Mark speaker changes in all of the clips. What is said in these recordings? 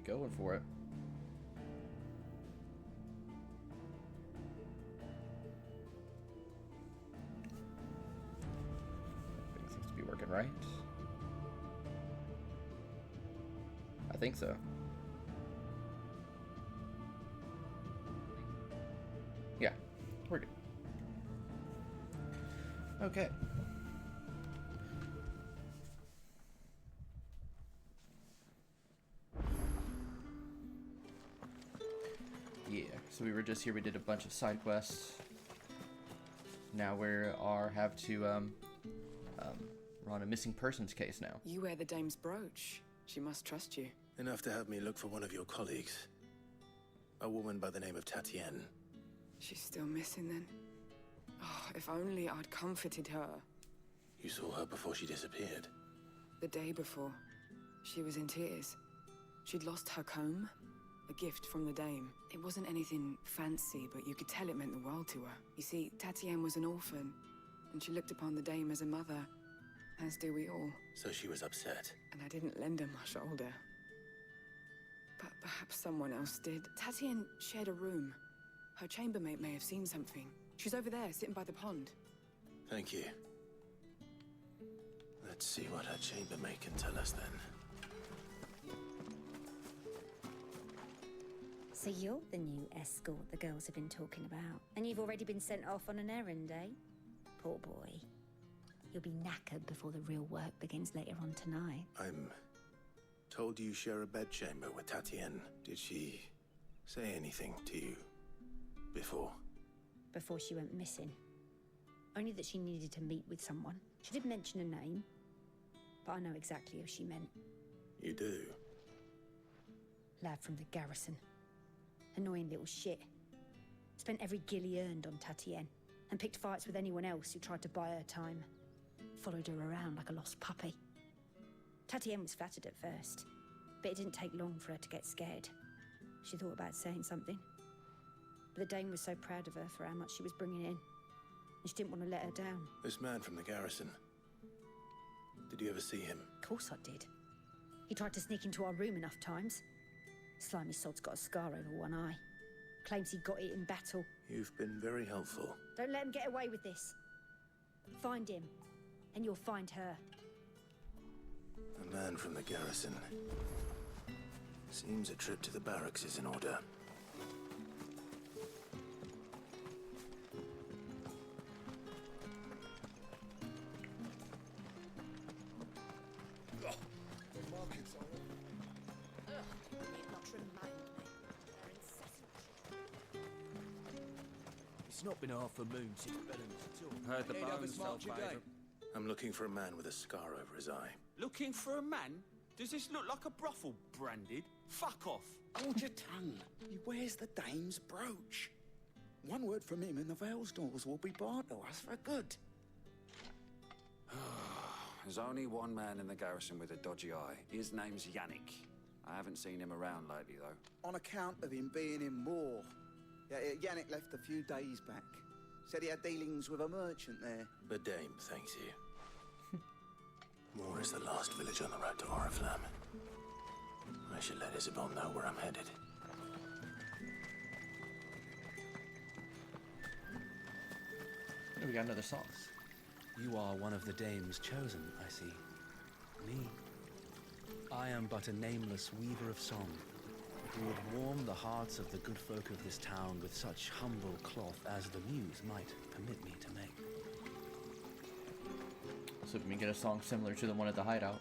Speaker 1: going for it. Everything seems to be working right. I think so. Yeah, we're good. Okay. Yeah, so we were just here, we did a bunch of side quests. Now we're we're on a missing persons case now.
Speaker 2: You wear the dame's brooch. She must trust you.
Speaker 3: Enough to have me look for one of your colleagues. A woman by the name of Tatienne.
Speaker 2: She's still missing then. Oh, if only I'd comforted her.
Speaker 3: You saw her before she disappeared.
Speaker 2: The day before, she was in tears. She'd lost her comb, a gift from the dame. It wasn't anything fancy, but you could tell it meant the world to her. You see, Tatienne was an orphan, and she looked upon the dame as a mother, as do we all.
Speaker 3: So she was upset.
Speaker 2: And I didn't lend her my shoulder. But perhaps someone else did. Tatienne shared a room. Her chambermaid may have seen something. She's over there, sitting by the pond.
Speaker 3: Thank you. Let's see what her chambermaid can tell us then.
Speaker 4: So you're the new escort the girls have been talking about. And you've already been sent off on an errand, eh? Poor boy. You'll be knackered before the real work begins later on tonight.
Speaker 3: I'm told you share a bedchamber with Tatienne. Did she say anything to you before?
Speaker 4: Before she went missing. Only that she needed to meet with someone. She did mention a name, but I know exactly who she meant.
Speaker 3: You do?
Speaker 4: Lad from the garrison. Annoying little shit. Spent every guil he earned on Tatienne, and picked fights with anyone else who tried to buy her time. Followed her around like a lost puppy. Tatienne was flattered at first, but it didn't take long for her to get scared. She thought about saying something. But the dame was so proud of her for how much she was bringing in, and she didn't want to let her down.
Speaker 3: This man from the garrison. Did you ever see him?
Speaker 4: Of course I did. He tried to sneak into our room enough times. Slimy sod's got a scar over one eye. Claims he got it in battle.
Speaker 3: You've been very helpful.
Speaker 4: Don't let him get away with this. Find him, and you'll find her.
Speaker 3: A man from the garrison. Seems a trip to the barracks is in order.
Speaker 5: It's not been half a moon since Bellum's at all.
Speaker 6: Heard the bones fell favourite.
Speaker 3: I'm looking for a man with a scar over his eye.
Speaker 6: Looking for a man? Does this look like a brothel branded? Fuck off.
Speaker 7: Hold your tongue. He wears the dame's brooch. One word from him and the Vale's doors will be barred to us for good.
Speaker 8: There's only one man in the garrison with a dodgy eye. His name's Yannick. I haven't seen him around lately, though.
Speaker 7: On account of him being in war. Yeah, Yannick left a few days back. Said he had dealings with a merchant there.
Speaker 3: The dame thanks you. Moor is the last village on the road to Oriflamme. I should let Isabel know where I'm headed.
Speaker 1: Oh, we got another song.
Speaker 5: You are one of the dame's chosen, I see. Me? I am but a nameless weaver of song, who would warm the hearts of the good folk of this town with such humble cloth as the muse might permit me to make.
Speaker 1: So we can get a song similar to the one at the hideout.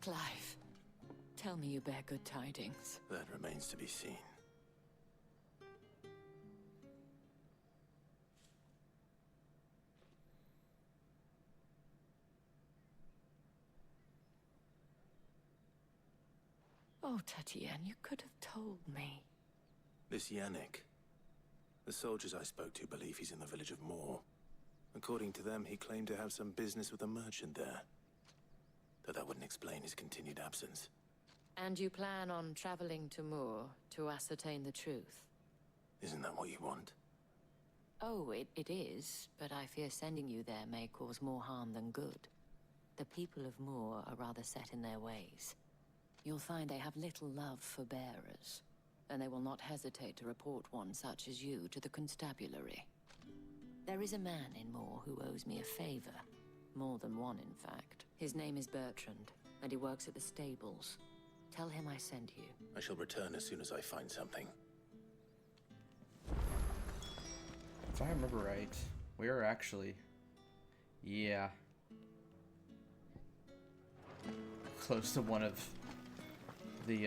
Speaker 9: Clive, tell me you bear good tidings.
Speaker 3: That remains to be seen.
Speaker 9: Oh, Tatienne, you could have told me.
Speaker 3: This Yannick. The soldiers I spoke to believe he's in the village of Moor. According to them, he claimed to have some business with a merchant there. Though that wouldn't explain his continued absence.
Speaker 9: And you plan on traveling to Moor to ascertain the truth?
Speaker 3: Isn't that what you want?
Speaker 9: Oh, it is, but I fear sending you there may cause more harm than good. The people of Moor are rather set in their ways. You'll find they have little love for bearers, and they will not hesitate to report one such as you to the constabulary. There is a man in Moor who owes me a favor. More than one, in fact. His name is Bertrand, and he works at the stables. Tell him I sent you.
Speaker 3: I shall return as soon as I find something.
Speaker 1: If I remember right, we are actually... Yeah. Close to one of the,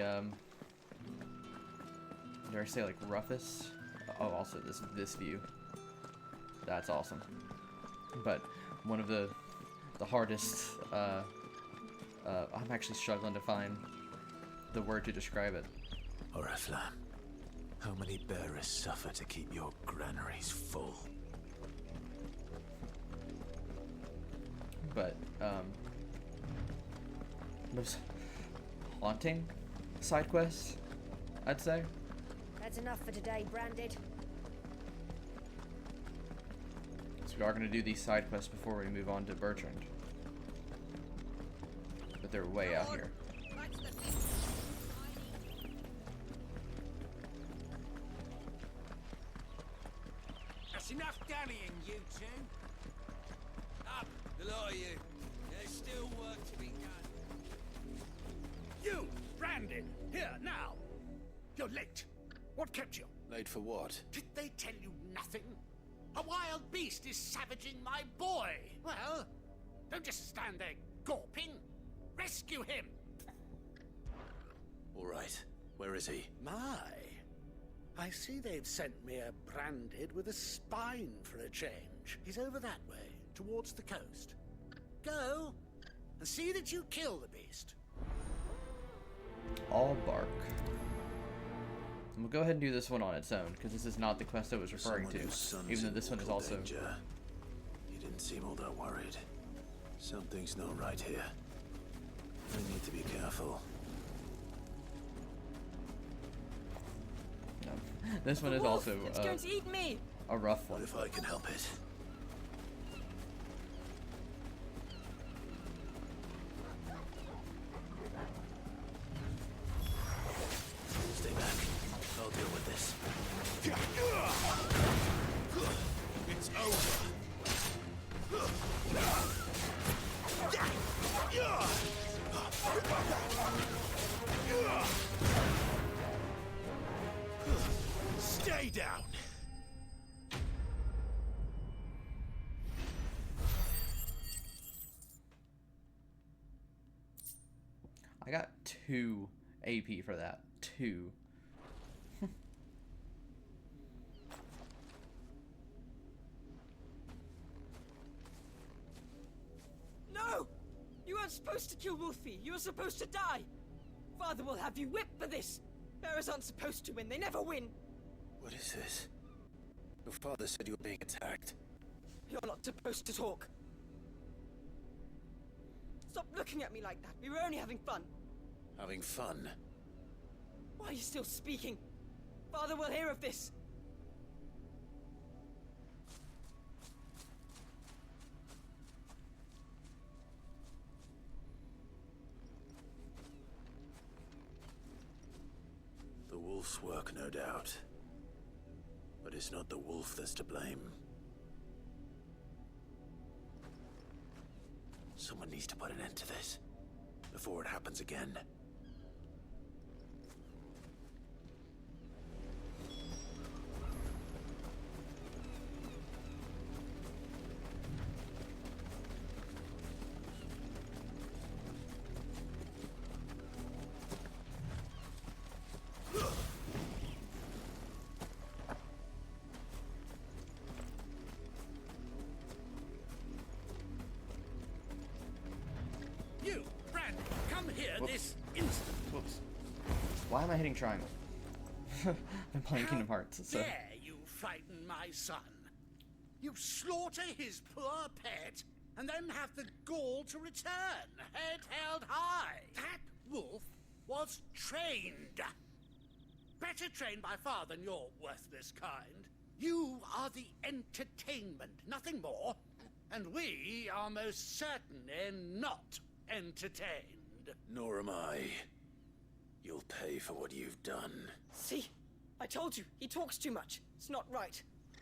Speaker 1: dare I say, like, roughest? Oh, also this view. That's awesome. But one of the hardest, I'm actually struggling to find the word to describe it.
Speaker 3: Oriflamme, how many bearers suffer to keep your granaries full?
Speaker 1: But, most haunting side quests, I'd say.
Speaker 4: That's enough for today, Branded.
Speaker 1: So we are going to do these side quests before we move on to Bertrand. But they're way out here.
Speaker 6: That's enough dallying, you two. Up, the lot of you. There's still work to be done.
Speaker 10: You, Brandon, here, now. You're late. What kept you?
Speaker 3: Late for what?
Speaker 10: Did they tell you nothing? A wild beast is savaging my boy. Well, don't just stand there gawping. Rescue him.
Speaker 3: All right. Where is he?
Speaker 10: My. I see they've sent me a Branded with a spine for a change. He's over that way, towards the coast. Go, and see that you kill the beast.
Speaker 1: All bark. And we'll go ahead and do this one on its own, because this is not the quest I was referring to, even though this one is also...
Speaker 3: Danger. He didn't seem all that worried. Something's not right here. I need to be careful.
Speaker 1: No. This one is also
Speaker 2: It's going to eat me.
Speaker 1: a rough one.
Speaker 3: What if I can help it? Stay back. I'll deal with this.
Speaker 10: It's over. Stay down.
Speaker 1: I got 2 AP for that. 2.
Speaker 11: No! You weren't supposed to kill Wolfie. You were supposed to die. Father will have you whipped for this. Bearers aren't supposed to win. They never win.
Speaker 3: What is this? Your father said you were being attacked.
Speaker 11: You're not supposed to talk. Stop looking at me like that. We were only having fun.
Speaker 3: Having fun?
Speaker 11: Why are you still speaking? Father will hear of this.
Speaker 3: The wolf's work, no doubt. But it's not the wolf that's to blame. Someone needs to put an end to this, before it happens again.
Speaker 10: You, Brandon, come here
Speaker 1: Whoops.
Speaker 10: this instant.
Speaker 1: Whoops. Why am I hitting triangle? I'm playing
Speaker 10: How
Speaker 1: Kingdom Hearts, so...
Speaker 10: dare you frighten my son? You slaughter his poor pet, and then have the gall to return, head held high. That wolf was trained. Better trained by far than your worthless kind. You are the entertainment, nothing more. And we are most certainly not entertained.
Speaker 3: Nor am I. You'll pay for what you've done.
Speaker 11: See? I told you, he talks too much. It's not right.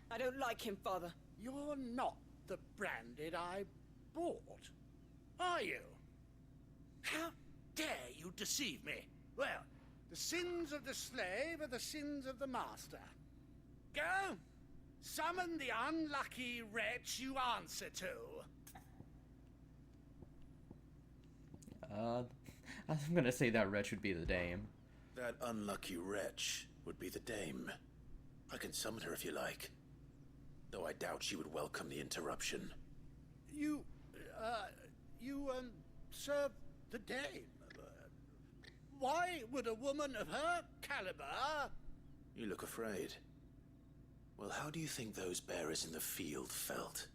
Speaker 11: I don't like him, Father.
Speaker 10: You're not the Branded I bought, are you? How dare you deceive me? Well, the sins of the slave are the sins of the master. Go! Summon the unlucky wretch you answer to.
Speaker 1: I'm gonna say that wretch would be the dame.
Speaker 3: That unlucky wretch would be the dame. I can summon her if you like. Though I doubt she would welcome the interruption.
Speaker 10: You serve the dame. Why would a woman of her caliber...
Speaker 3: You look afraid. Well, how do you think those bearers in the field felt?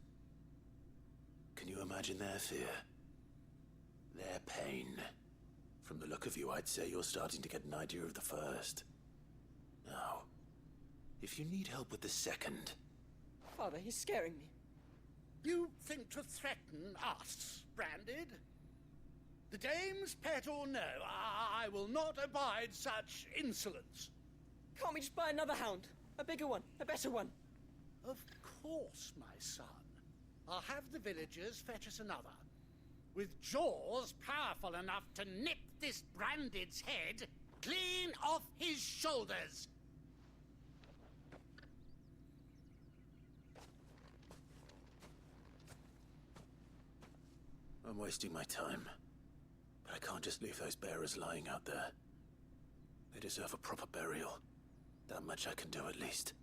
Speaker 3: Can you imagine their fear? Their pain? From the look of you, I'd say you're starting to get an idea of the first. Now, if you need help with the second...
Speaker 11: Father, he's scaring me.
Speaker 10: You think to threaten us, Branded? The dame's pet or no, I will not abide such insolence.
Speaker 11: Can't we just buy another hound? A bigger one, a better one.
Speaker 10: Of course, my son. I'll have the villagers fetch us another. With jaws powerful enough to nip this Branded's head clean off his shoulders.
Speaker 3: I'm wasting my time. But I can't just leave those bearers lying out there. They deserve a proper burial. That much I can do at least.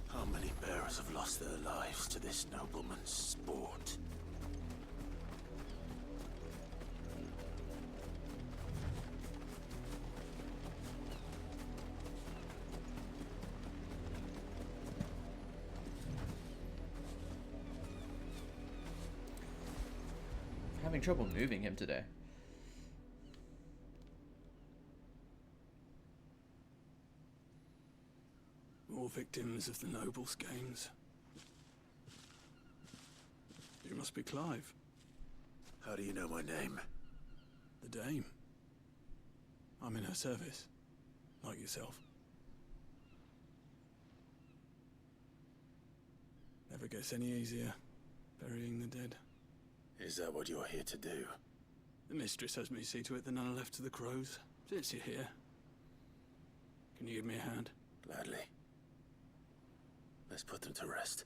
Speaker 3: How many bearers have lost their lives to this nobleman's sport?
Speaker 1: Having trouble moving him today.
Speaker 12: More victims of the nobles' games. You must be Clive.
Speaker 3: How do you know my name?
Speaker 12: The Dame. I'm in her service, like yourself. Never gets any easier, burying the dead.
Speaker 3: Is that what you're here to do?
Speaker 12: The mistress has me see to it that none are left to the crows, since you're here. Can you give me a hand?
Speaker 3: Gladly. Let's put them to rest.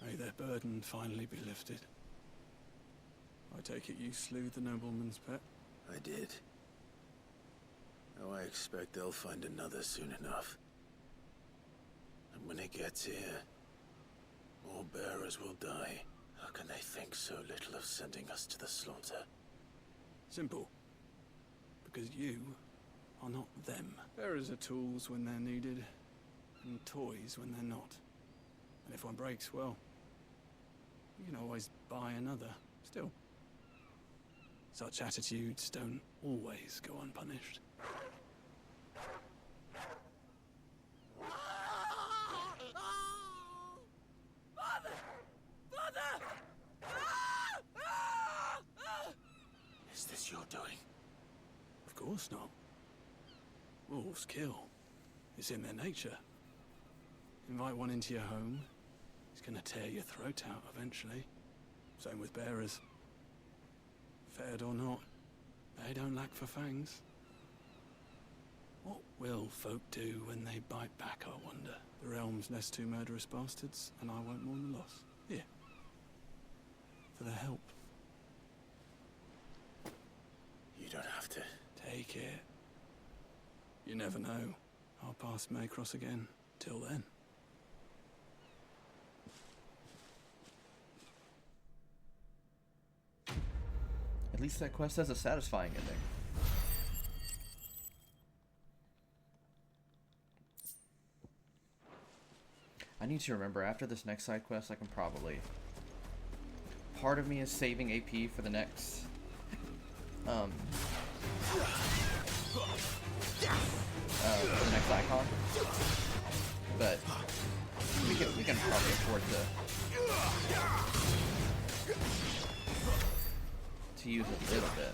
Speaker 12: May their burden finally be lifted. I take it you slew the nobleman's pet?
Speaker 3: I did. Now I expect they'll find another soon enough. And when it gets here, more bearers will die. How can they think so little of sending us to the slaughter?
Speaker 12: Simple. Because you are not them. Bearers are tools when they're needed, and toys when they're not. And if one breaks, well, you can always buy another. Still, such attitudes don't always go unpunished.
Speaker 11: Father! Father!
Speaker 3: Is this your doing?
Speaker 12: Of course not. Wolves kill. It's in their nature. Invite one into your home, he's gonna tear your throat out eventually. Same with bearers. Fed or not, they don't lack for fangs. What will folk do when they bite back, I wonder? The realm's less two murderous bastards, and I won't mourn the loss. Here. For their help.
Speaker 3: You don't have to.
Speaker 12: Take it. You never know. Our paths may cross again. Till then.
Speaker 1: At least that quest has a satisfying ending. I need to remember, after this next side quest, I can probably... Part of me is saving AP for the next... for the next icon. But we can probably afford to use a little bit.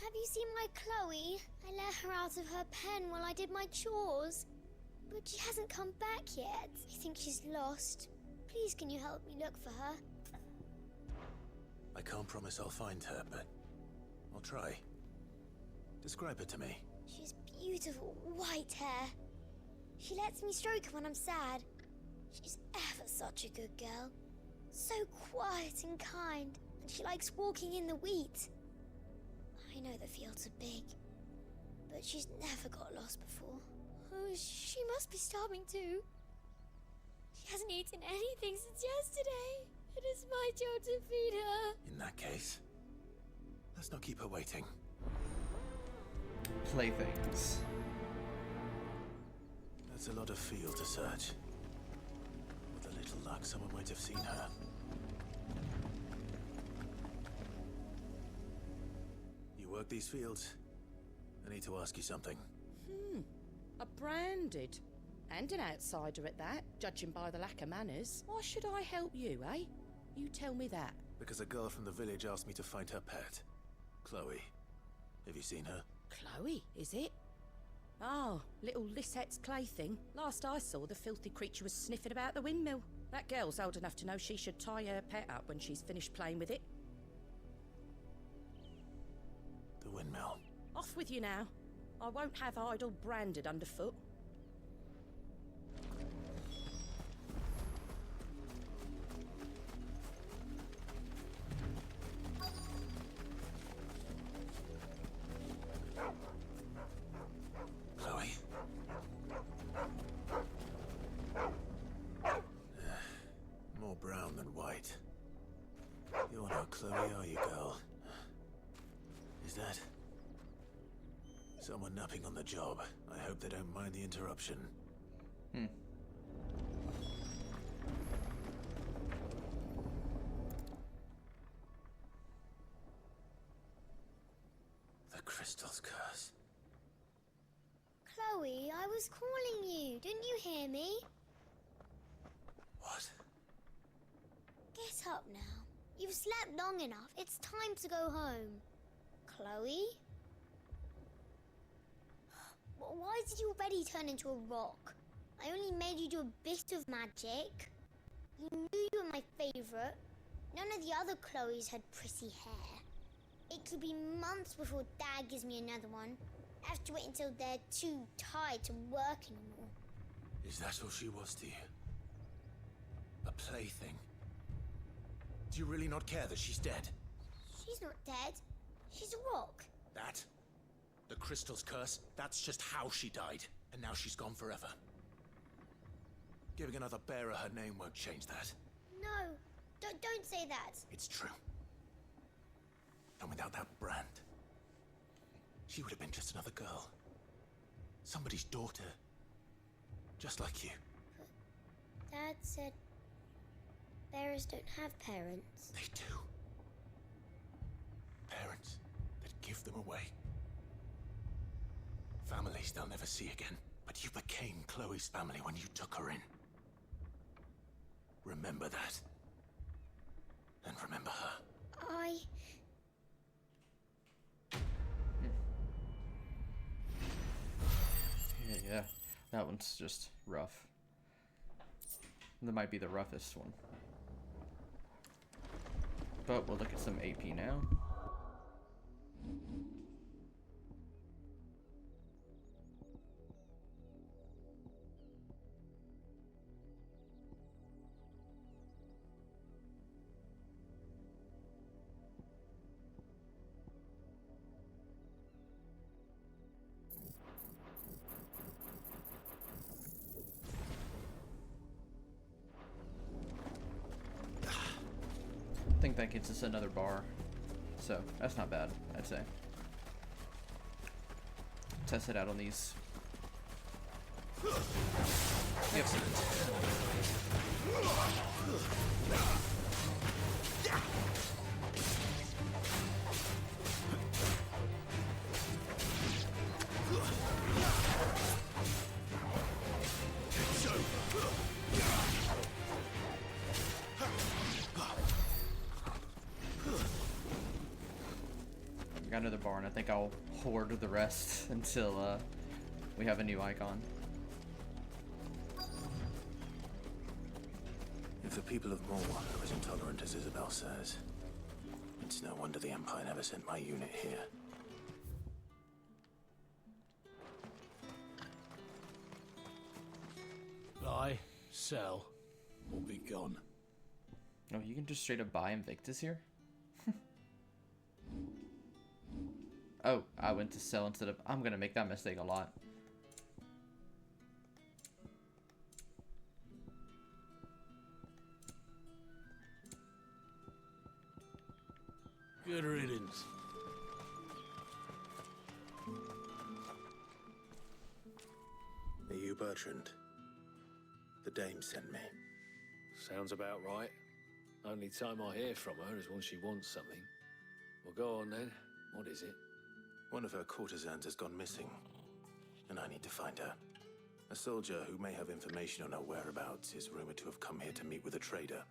Speaker 13: Have you seen my Chloe? I let her out of her pen while I did my chores. But she hasn't come back yet. I think she's lost. Please, can you help me look for her?
Speaker 3: I can't promise I'll find her, but I'll try. Describe her to me.
Speaker 13: She's beautiful white hair. She lets me stroke her when I'm sad. She's ever such a good girl. So quiet and kind. And she likes walking in the wheat. I know the fields are big, but she's never got lost before. Oh, she must be starving too. She hasn't eaten anything since yesterday. It is my job to feed her.
Speaker 3: In that case, let's not keep her waiting.
Speaker 1: Playthings.
Speaker 3: That's a lot of field to search. With a little luck, someone might have seen her. You work these fields? I need to ask you something.
Speaker 14: A branded. And an outsider at that, judging by the lack of manners. Why should I help you, eh? You tell me that.
Speaker 3: Because a girl from the village asked me to find her pet. Chloe. Have you seen her?
Speaker 14: Chloe, is it? Oh, little Lisette's plaything. Last I saw, the filthy creature was sniffing about the windmill. That girl's old enough to know she should tie her pet up when she's finished playing with it.
Speaker 3: The windmill.
Speaker 14: Off with you now. I won't have idle branded underfoot.
Speaker 3: Chloe? More brown than white. You're not Chloe, are you, girl? Is that... someone napping on the job? I hope they don't mind the interruption. The crystal's curse.
Speaker 13: Chloe, I was calling you. Didn't you hear me?
Speaker 3: What?
Speaker 13: Get up now. You've slept long enough. It's time to go home. Chloe? Why did you already turn into a rock? I only made you do a bit of magic. You knew you were my favorite. None of the other Chloes had pretty hair. It could be months before Dad gives me another one. I have to wait until they're too tired to work anymore.
Speaker 3: Is that all she was to you? A plaything? Do you really not care that she's dead?
Speaker 13: She's not dead. She's a rock.
Speaker 3: That? The crystal's curse? That's just how she died. And now she's gone forever. Giving another bearer her name won't change that.
Speaker 13: No, don't say that.
Speaker 3: It's true. And without that brand, she would have been just another girl. Somebody's daughter. Just like you.
Speaker 13: But Dad said bearers don't have parents.
Speaker 3: They do. Parents that give them away. Families they'll never see again. But you became Chloe's family when you took her in. Remember that. And remember her.
Speaker 1: Yeah, that one's just rough. That might be the roughest one. But we'll look at some AP now. think that gets us another bar. So, that's not bad, I'd say. Test it out on these. Yep. Got another barn. I think I'll hoard the rest until we have a new icon.
Speaker 3: If the people of Moor are as intolerant as Isabel says, it's no wonder the Empire never sent my unit here.
Speaker 12: Buy, sell, or be gone.
Speaker 1: No, you can just straight up buy Invictus here? Oh, I went to sell instead of... I'm gonna make that mistake a lot.
Speaker 12: Good riddance.
Speaker 3: Are you Bertrand? The dame sent me.
Speaker 15: Sounds about right. Only time I hear from her is when she wants something. Well, go on then. What is it?
Speaker 3: One of her courtesans has gone missing, and I need to find her. A soldier who may have information on her whereabouts is rumored to have come here to meet with a trader.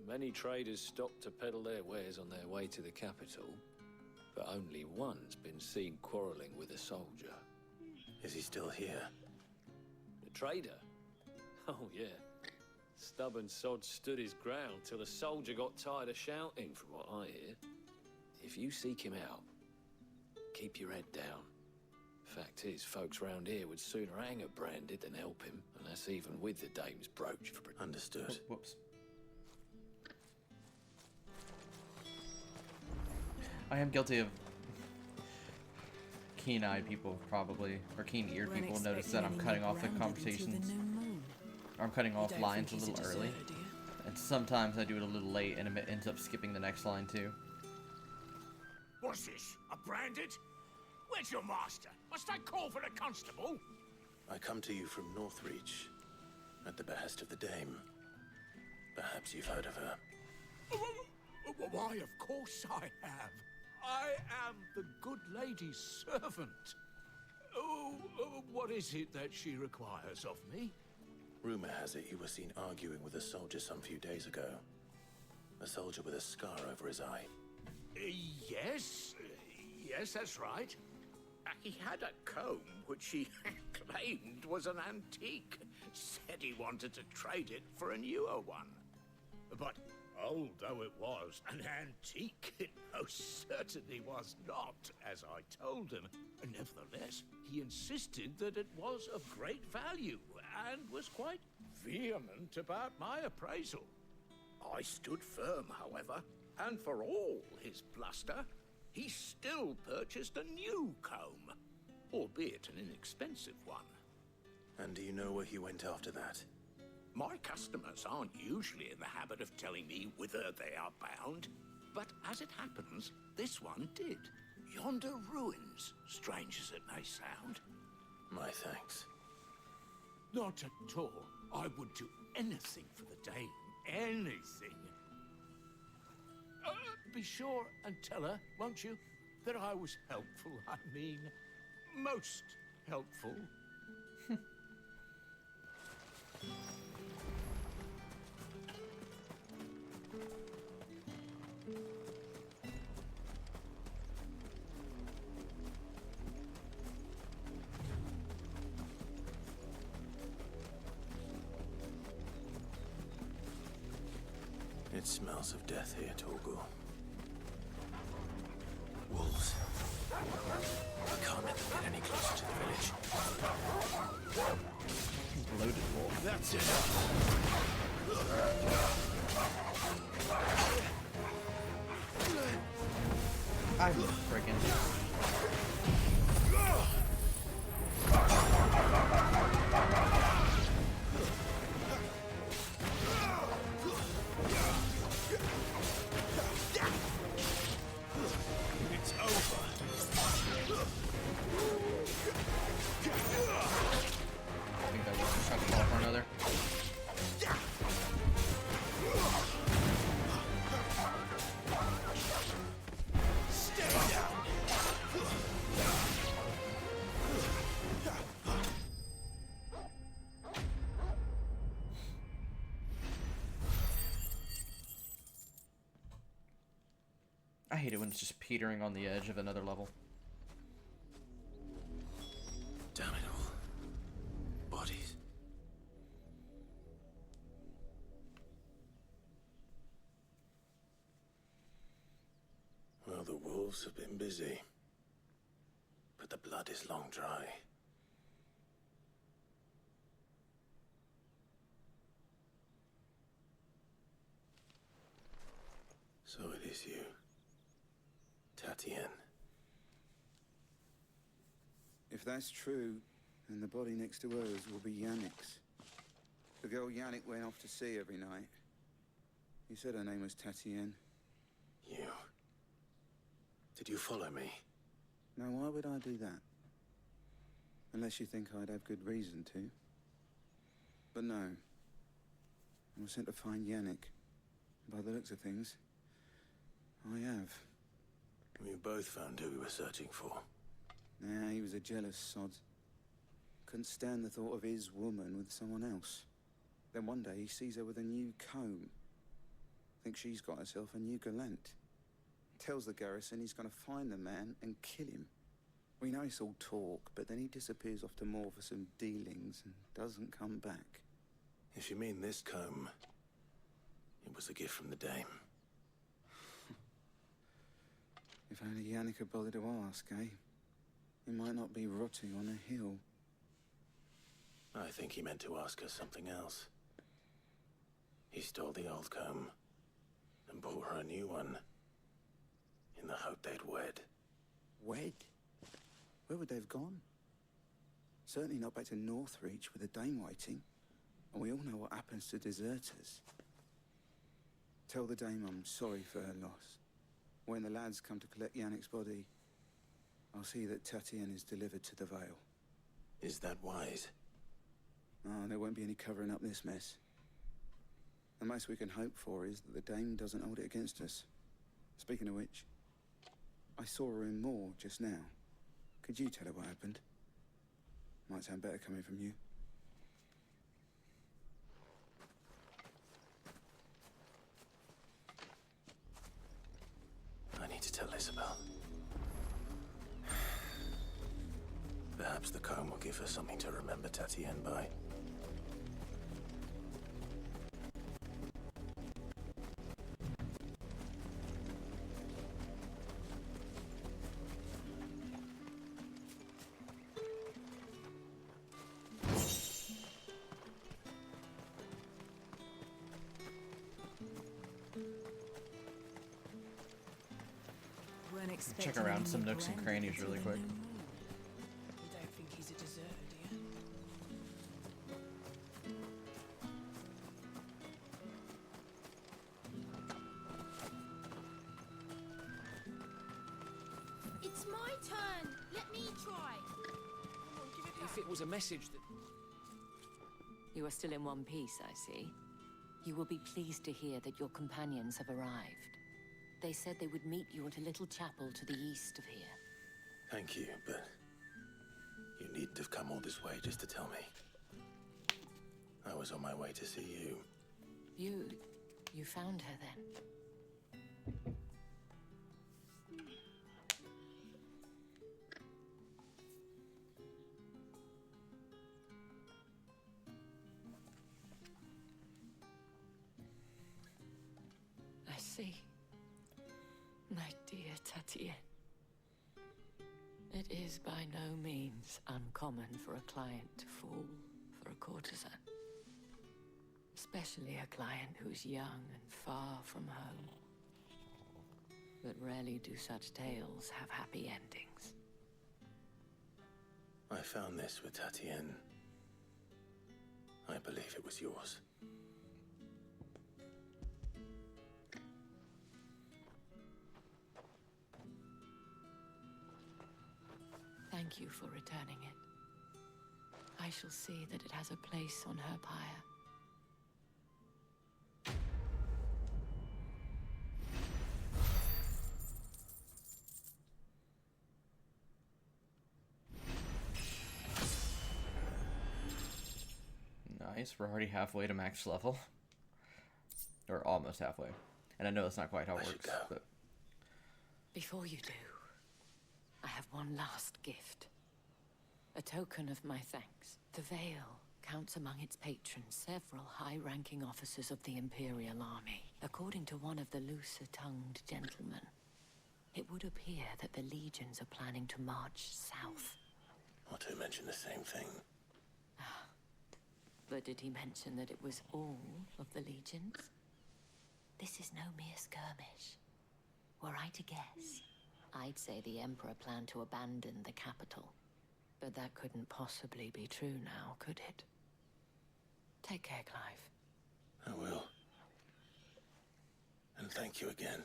Speaker 15: Many traders stop to peddle their wares on their way to the capital, but only one's been seen quarreling with a soldier.
Speaker 3: Is he still here?
Speaker 15: The trader? Oh, yeah. Stubborn sod stood his ground till the soldier got tired of shouting, from what I hear. If you seek him out, keep your head down. Fact is, folks round here would sooner hang a branded than help him, and that's even with the dame's brooch for...
Speaker 3: Understood.
Speaker 1: Whoops. I am guilty of keen-eyed people, probably, or keen-eared people notice that I'm cutting off the conversations. Or I'm cutting off lines a little early. And sometimes I do it a little late and it ends up skipping the next line too.
Speaker 10: What's this? A branded? Where's your master? Must I call for a constable?
Speaker 3: I come to you from Northreach, at the behest of the dame. Perhaps you've heard of her.
Speaker 10: Why, of course I have. I am the good lady's servant. What is it that she requires of me?
Speaker 3: Rumor has it you were seen arguing with a soldier some few days ago. A soldier with a scar over his eye.
Speaker 10: Yes, that's right. He had a comb which he claimed was an antique. Said he wanted to trade it for a newer one. But old though it was, an antique it most certainly was not, as I told him. Nevertheless, he insisted that it was of great value, and was quite vehement about my appraisal. I stood firm, however, and for all his bluster, he still purchased a new comb, albeit an inexpensive one.
Speaker 3: And do you know where he went after that?
Speaker 10: My customers aren't usually in the habit of telling me whither they are bound, but as it happens, this one did. Yonder ruins, strange as it may sound.
Speaker 3: My thanks.
Speaker 10: Not at all. I would do anything for the dame. Anything. Be sure and tell her, won't you, that I was helpful. I mean, most helpful.
Speaker 3: It smells of death here, Torgal. Wolves. I can't let them get any closer to the village.
Speaker 1: Loaded wolf.
Speaker 10: That's it.
Speaker 1: I'm friggin'. hate it when it's just petering on the edge of another level.
Speaker 3: Damn it all. Bodies. Well, the wolves have been busy. But the blood is long dry. So it is you, Tatienne.
Speaker 16: If that's true, then the body next to hers will be Yannick's. The girl Yannick went off to sea every night. He said her name was Tatienne.
Speaker 3: You? Did you follow me?
Speaker 16: Now, why would I do that? Unless you think I'd have good reason to. But no. I was sent to find Yannick. By the looks of things, I have.
Speaker 3: We both found who we were searching for.
Speaker 16: Nah, he was a jealous sod. Couldn't stand the thought of his woman with someone else. Then one day he sees her with a new comb. Thinks she's got herself a new gallant. Tells the garrison he's gonna find the man and kill him. We know it's all talk, but then he disappears off to Moor for some dealings and doesn't come back.
Speaker 3: If you mean this comb, it was a gift from the dame.
Speaker 16: If only Yannick had bothered to ask, eh? He might not be rotting on a hill.
Speaker 3: I think he meant to ask her something else. He stole the old comb and bought her a new one in the hope they'd wed.
Speaker 16: Wed? Where would they have gone? Certainly not back to Northreach with a dame waiting. And we all know what happens to deserters. Tell the dame I'm sorry for her loss. When the lads come to collect Yannick's body, I'll see that Tatienne is delivered to the Vale.
Speaker 3: Is that wise?
Speaker 16: Oh, there won't be any covering up this mess. The most we can hope for is that the dame doesn't hold it against us. Speaking of which, I saw her in Moor just now. Could you tell her what happened? Might sound better coming from you.
Speaker 3: I need to tell Isabel. Perhaps the comb will give her something to remember Tatienne by.
Speaker 1: Check around some nooks and crannies really quick.
Speaker 11: You don't think he's a deserter, do you?
Speaker 17: It's my turn. Let me try.
Speaker 15: If it was a message that...
Speaker 9: You are still in one piece, I see. You will be pleased to hear that your companions have arrived. They said they would meet you at a little chapel to the east of here.
Speaker 3: Thank you, but you needn't have come all this way just to tell me. I was on my way to see you.
Speaker 9: You found her then? I see. My dear Tatienne. It is by no means uncommon for a client to fall for a courtesan. Especially a client who's young and far from home. But rarely do such tales have happy endings.
Speaker 3: I found this with Tatienne. I believe it was yours.
Speaker 9: Thank you for returning it. I shall see that it has a place on her pyre.
Speaker 1: Nice, we're already halfway to max level. Or almost halfway. And I know that's not quite how it works, but...
Speaker 9: Before you do, I have one last gift. A token of my thanks. The Veil counts among its patrons several high-ranking officers of the Imperial Army. According to one of the looser-tongued gentlemen, it would appear that the legions are planning to march south.
Speaker 3: Not to mention the same thing.
Speaker 9: But did he mention that it was all of the legions? This is no mere skirmish. Were I to guess, I'd say the Emperor planned to abandon the capital. But that couldn't possibly be true now, could it? Take care, Clive.
Speaker 3: I will. And thank you again.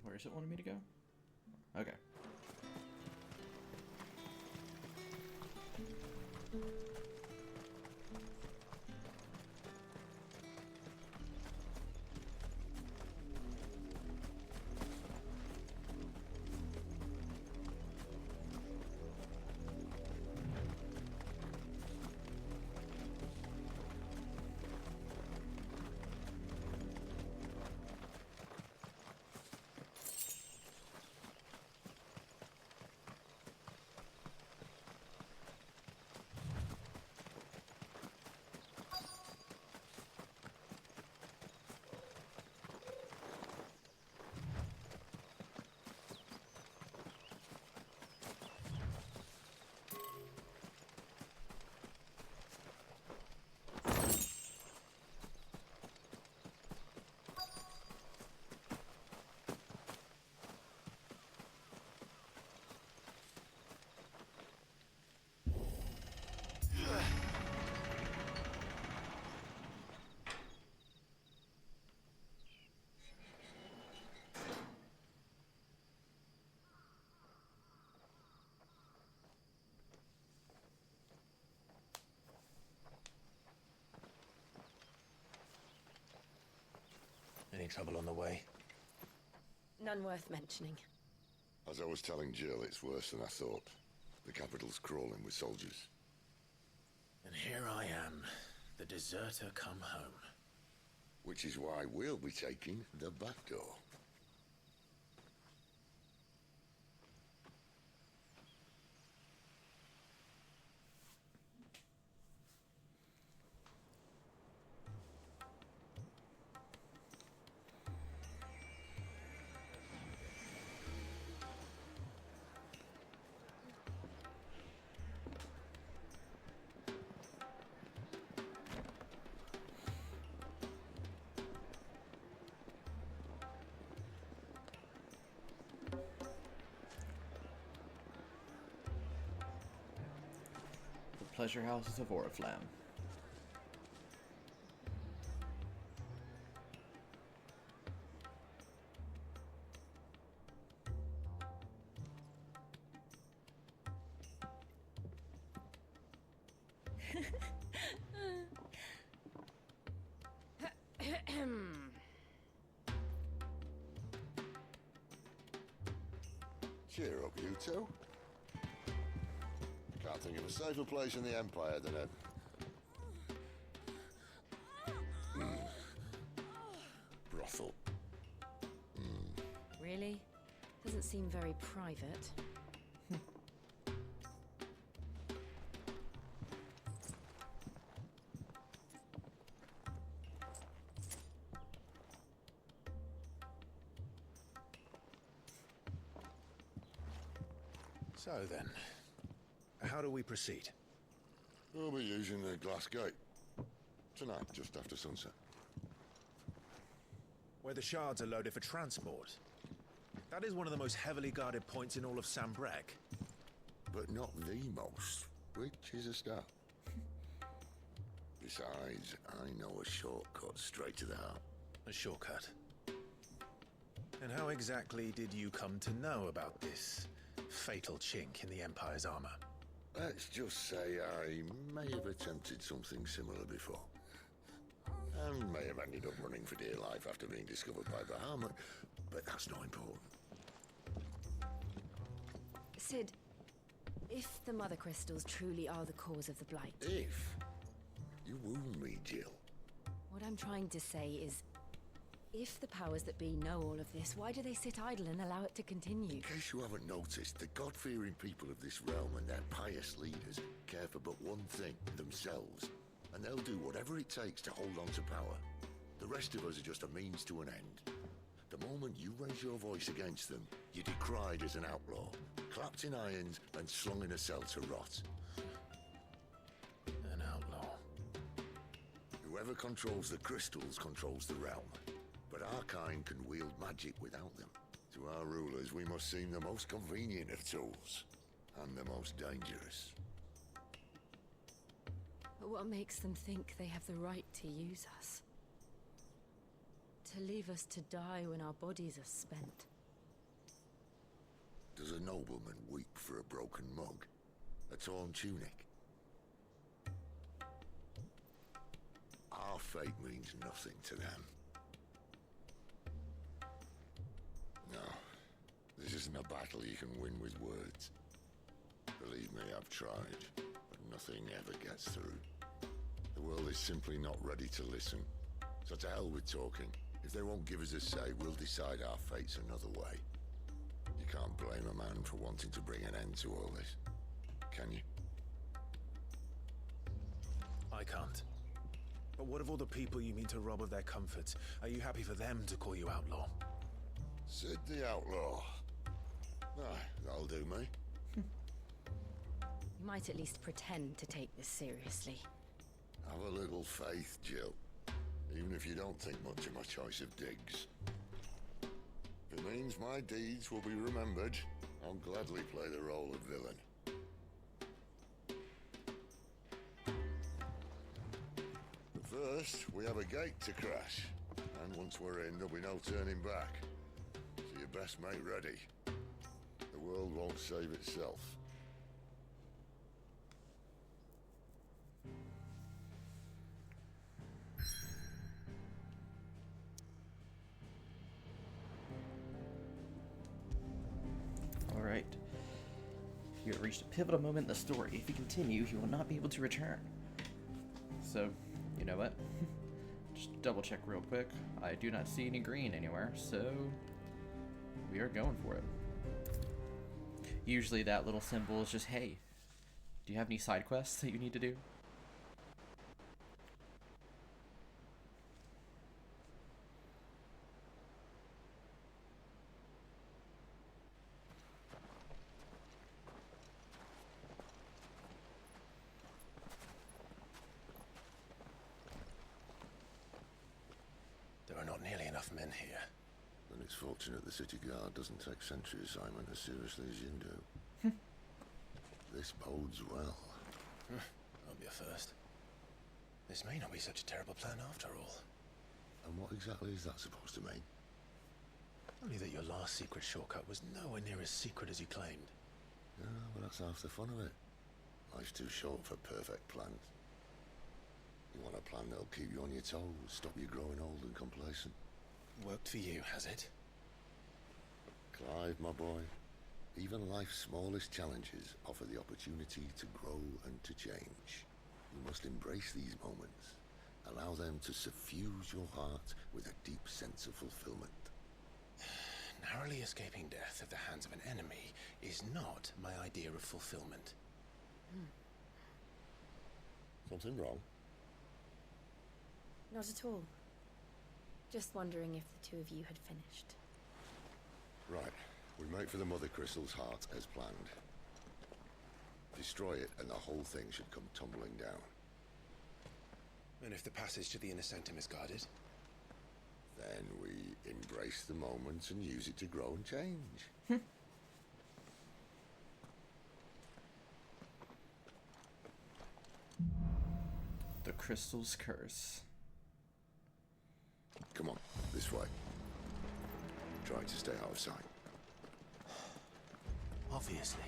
Speaker 1: Where is it wanting me to go? Okay.
Speaker 3: Any trouble on the way?
Speaker 14: None worth mentioning.
Speaker 18: As I was telling Jill, it's worse than I thought. The capital's crawling with soldiers.
Speaker 3: And here I am, the deserter come home.
Speaker 18: Which is why we'll be taking the back door.
Speaker 1: Pleasure houses of Oriflamme.
Speaker 18: Cheer up, you two. Can't think of a safer place in the Empire than a... brothel.
Speaker 14: Really? Doesn't seem very private.
Speaker 3: So then, how do we proceed?
Speaker 18: We'll be using the glass gate. Tonight, just after sunset.
Speaker 3: Where the shards are loaded for transport. That is one of the most heavily guarded points in all of Sambrek.
Speaker 18: But not the most, which is a start. Besides, I know a shortcut straight to the heart.
Speaker 3: A shortcut? And how exactly did you come to know about this fatal chink in the Empire's armor?
Speaker 18: Let's just say I may have attempted something similar before. And may have ended up running for dear life after being discovered by Bahamut, but that's not important.
Speaker 4: Sid, if the Mother Crystals truly are the cause of the Blight...
Speaker 18: If? You wound me, Jill.
Speaker 4: What I'm trying to say is, if the powers that be know all of this, why do they sit idle and allow it to continue?
Speaker 18: In case you haven't noticed, the God-fearing people of this realm and their pious leaders care for but one thing, themselves. And they'll do whatever it takes to hold on to power. The rest of us are just a means to an end. The moment you raise your voice against them, you're decried as an outlaw, clapped in irons and slung in a cell to rot.
Speaker 3: An outlaw.
Speaker 18: Whoever controls the crystals controls the realm. But our kind can wield magic without them. To our rulers, we must seem the most convenient of tools. And the most dangerous.
Speaker 4: But what makes them think they have the right to use us? To leave us to die when our bodies are spent?
Speaker 18: Does a nobleman weep for a broken mug? A torn tunic? Our fate means nothing to them. No, this isn't a battle you can win with words. Believe me, I've tried, but nothing ever gets through. The world is simply not ready to listen. So to hell with talking. If they won't give us a say, we'll decide our fates another way. You can't blame a man for wanting to bring an end to all this, can you?
Speaker 3: I can't. But what of all the people you mean to rob of their comforts? Are you happy for them to call you outlaw?
Speaker 18: Sid the Outlaw. Ah, that'll do me.
Speaker 4: You might at least pretend to take this seriously.
Speaker 18: Have a little faith, Jill. Even if you don't think much of my choice of digs. If it means my deeds will be remembered, I'll gladly play the role of villain. But first, we have a gate to crash. And once we're in, there'll be no turning back. So you best make ready. The world won't save itself.
Speaker 1: Alright. You have reached a pivotal moment in the story. If you continue, you will not be able to return. So, you know what? Just double check real quick. I do not see any green anywhere, so we are going for it. Usually that little symbol is just, hey, do you have any side quests that you need to do?
Speaker 3: There are not nearly enough men here.
Speaker 18: Then it's fortunate the city guard doesn't take sentry assignment as seriously as you do. This bodes well.
Speaker 3: I'll be a first. This may not be such a terrible plan after all.
Speaker 18: And what exactly is that supposed to mean?
Speaker 3: Only that your last secret shortcut was nowhere near as secret as you claimed.
Speaker 18: Yeah, but that's half the fun of it. Life's too short for perfect plans. You want a plan that'll keep you on your toes, stop you growing old and complacent.
Speaker 3: Worked for you, has it?
Speaker 18: Clive, my boy, even life's smallest challenges offer the opportunity to grow and to change. You must embrace these moments. Allow them to suffuse your heart with a deep sense of fulfillment.
Speaker 3: Narrowly escaping death at the hands of an enemy is not my idea of fulfillment.
Speaker 18: Something wrong?
Speaker 4: Not at all. Just wondering if the two of you had finished.
Speaker 18: Right. We make for the Mother Crystal's heart as planned. Destroy it and the whole thing should come tumbling down.
Speaker 3: And if the passage to the inner sanctum is guarded?
Speaker 18: Then we embrace the moment and use it to grow and change.
Speaker 1: The Crystal's Curse.
Speaker 18: Come on, this way. Try to stay out of sight.
Speaker 3: Obviously.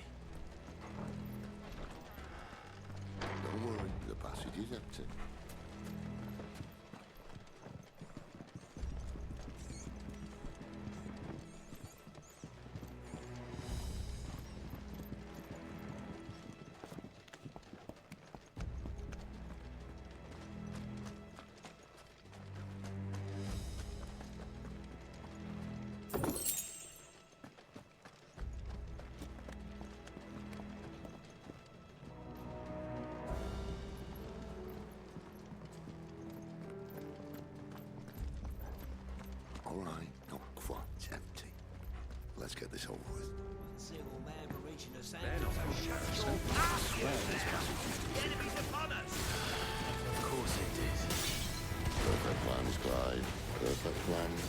Speaker 18: Don't worry, the passage is empty. All right, not quite empty. Let's get this over with.
Speaker 6: Single man for reaching a sand.
Speaker 18: The
Speaker 6: enemy's upon us!
Speaker 3: Of course it did.
Speaker 18: Perfect plans, Clyde. Perfect plans.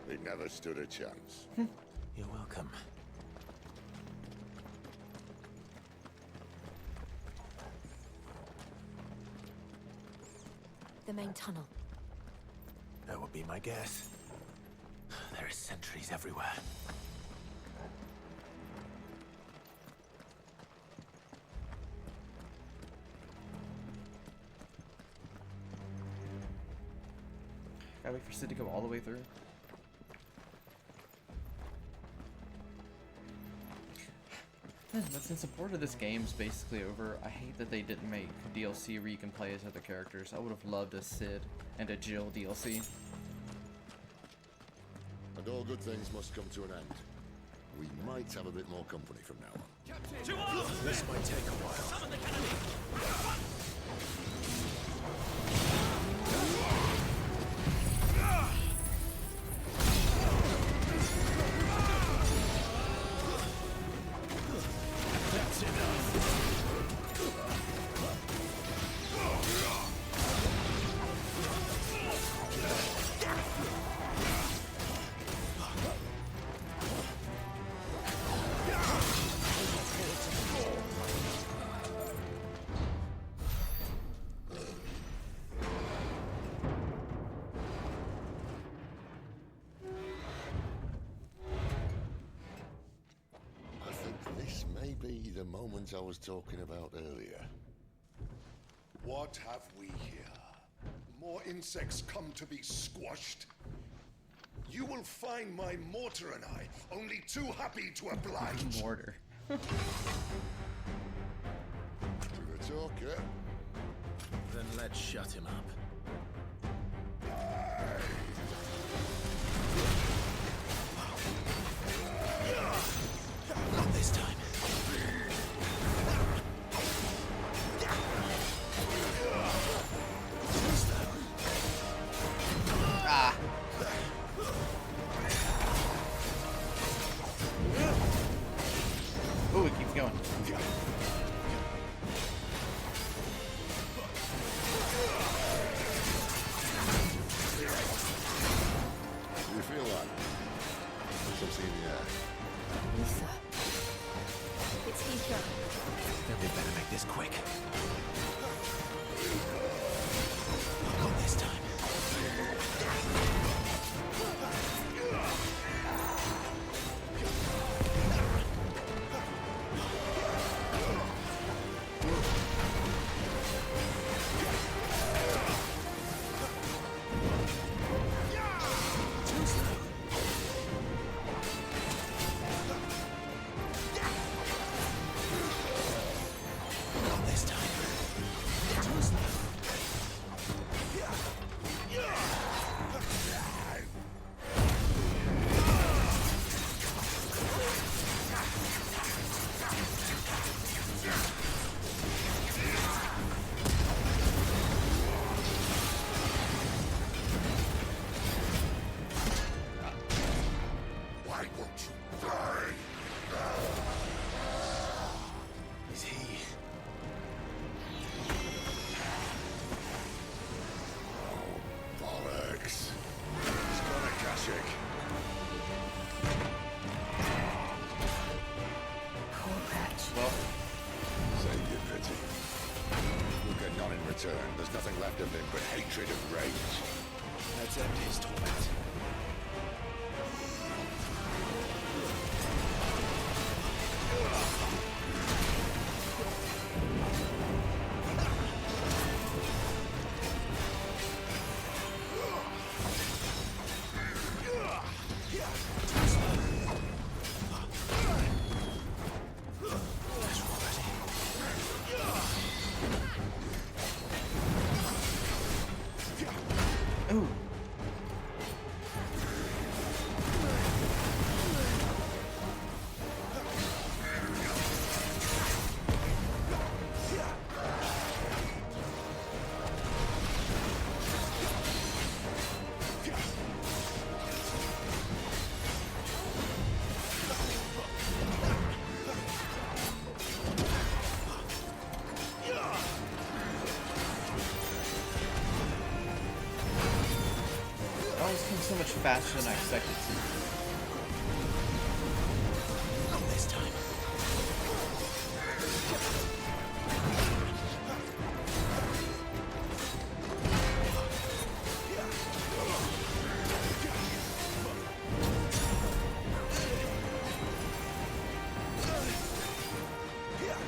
Speaker 18: They never stood a chance.
Speaker 3: You're welcome.
Speaker 9: The main tunnel.
Speaker 3: That would be my guess. There are sentries everywhere.
Speaker 1: Gotta wait for Sid to go all the way through. But since support of this game's basically over, I hate that they didn't make DLC where you can play as other characters. I would have loved a Sid and a Jill DLC.
Speaker 18: And all good things must come to an end. We might have a bit more company from now on.
Speaker 3: This might take a while.
Speaker 6: Summon the cannon!
Speaker 18: The moment I was talking about earlier.
Speaker 19: What have we here? More insects come to be squashed? You will find my mortar and I only too happy to oblige.
Speaker 1: Mortar.
Speaker 18: To the talker.
Speaker 3: Then let's shut him up. Not this time.
Speaker 1: Ah. Ooh, it keeps going.
Speaker 18: have nothing but hatred and rage.
Speaker 3: Let's end his torment.
Speaker 1: Ooh. This comes so much faster than I expected to.
Speaker 3: Not this time.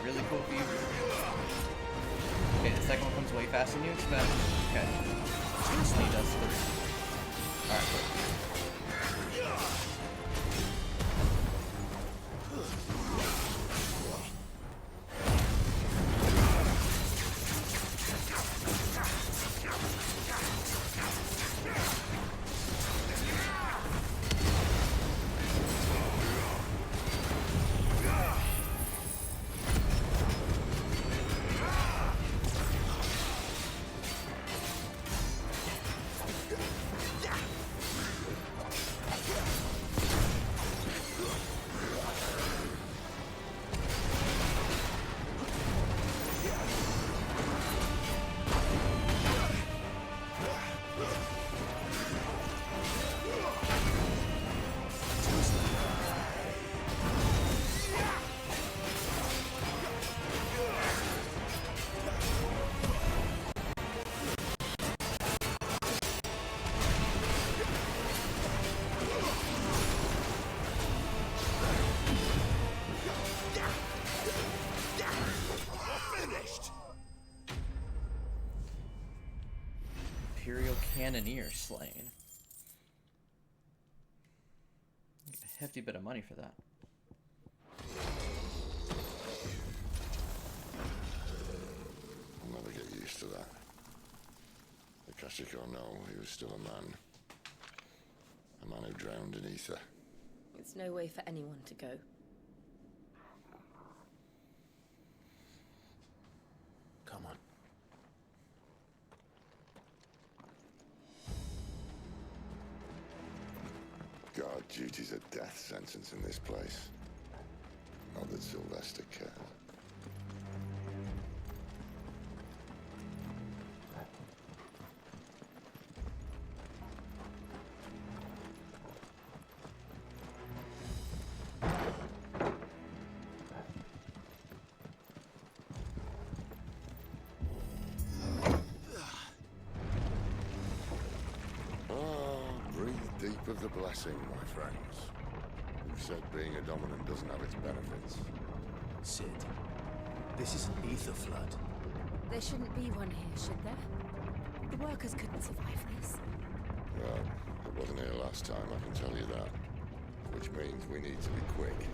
Speaker 1: Really cool view. Okay, the second one comes way faster than you expect. Okay. He does 3. Alright, Imperial Cannoneer slain. A hefty bit of money for that.
Speaker 18: I'll never get used to that. The Kashiko know he was still a man. A man who drowned in ether.
Speaker 14: It's no way for anyone to go.
Speaker 3: Come on.
Speaker 18: Guard duty's a death sentence in this place. Not that Sylvester cared. Deep of the blessing, my friends. Who said being a dominant doesn't have its benefits?
Speaker 3: Sid, this is an ether flood.
Speaker 4: There shouldn't be one here, should there? The workers couldn't survive this.
Speaker 18: Well, it wasn't here last time, I can tell you that. Which means we need to be quick.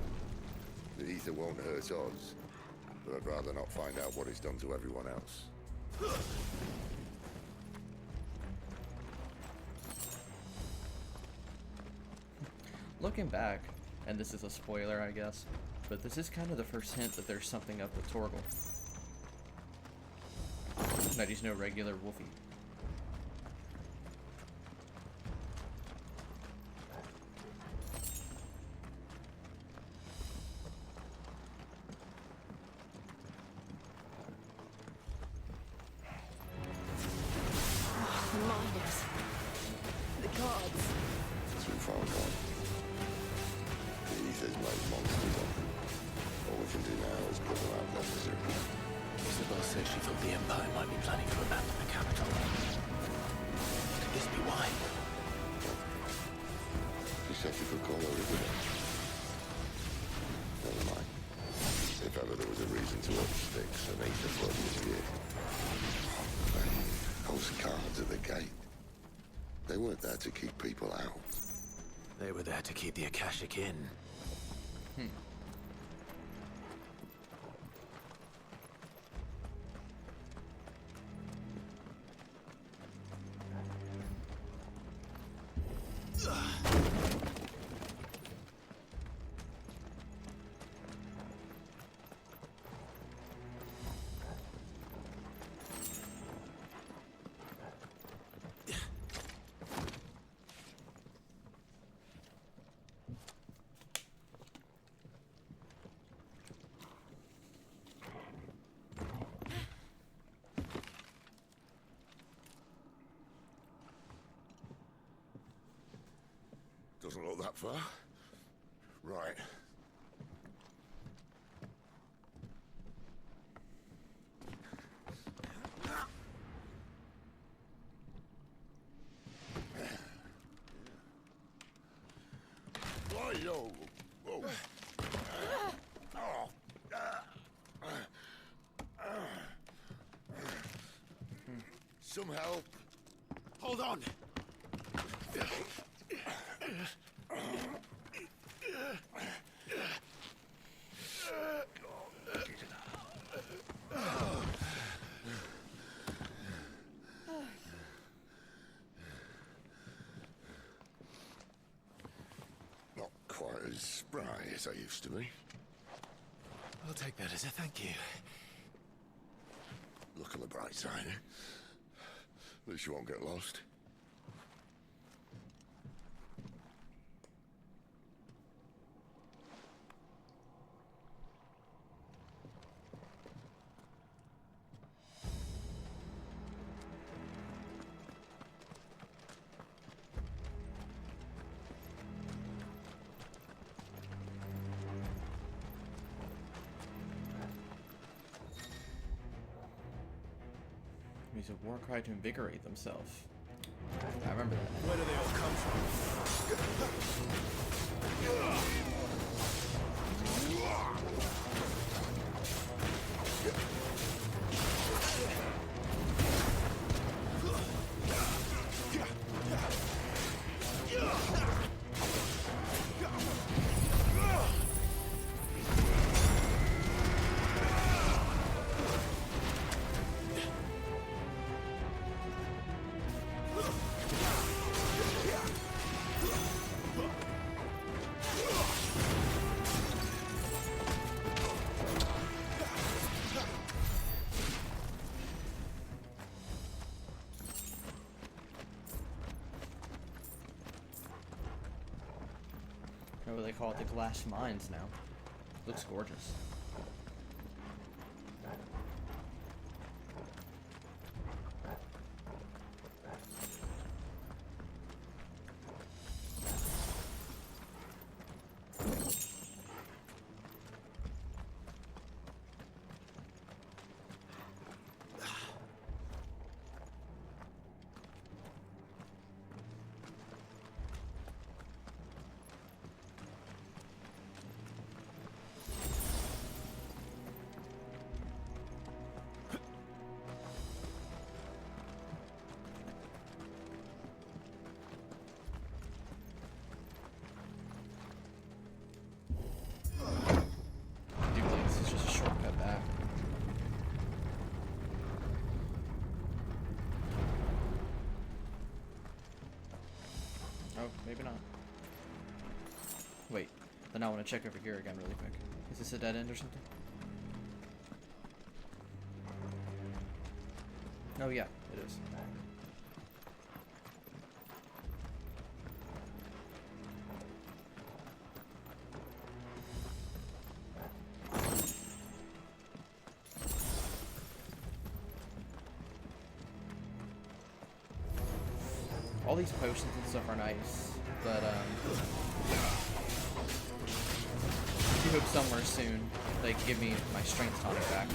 Speaker 18: The ether won't hurt us, but I'd rather not find out what it's done to everyone else.
Speaker 1: Looking back, and this is a spoiler I guess, but this is kind of the first hint that there's something up with Torgal. That he's no regular Wolfie.
Speaker 4: The miners. The guards.
Speaker 18: Too far gone. The ether's made monsters of them. All we can do now is put them out of their misery.
Speaker 3: Isabel said she thought the Empire might be planning to abandon the capital. Could this be why?
Speaker 18: She said she could call her Isabel. Never mind. If ever there was a reason to up sticks and eat the blood this year. Those guards at the gate. They weren't there to keep people out.
Speaker 3: They were there to keep the Akashic in.
Speaker 18: Doesn't look that far. Right. Whoa, whoa. Some help.
Speaker 10: Hold on.
Speaker 18: Not quite as spry as I used to be.
Speaker 3: I'll take that as a thank you.
Speaker 18: Look on the bright side, eh? At least you won't get lost.
Speaker 1: Use a war cry to invigorate themselves. I remember that.
Speaker 3: Where do they all come from?
Speaker 1: What they call it, the glass mines now. Looks gorgeous. Maybe not. Wait, then I want to check over here again really quick. Is this a dead end or something? Oh yeah, it is. All these potions and stuff are nice, but I do hope somewhere soon they give me my strength tonic back.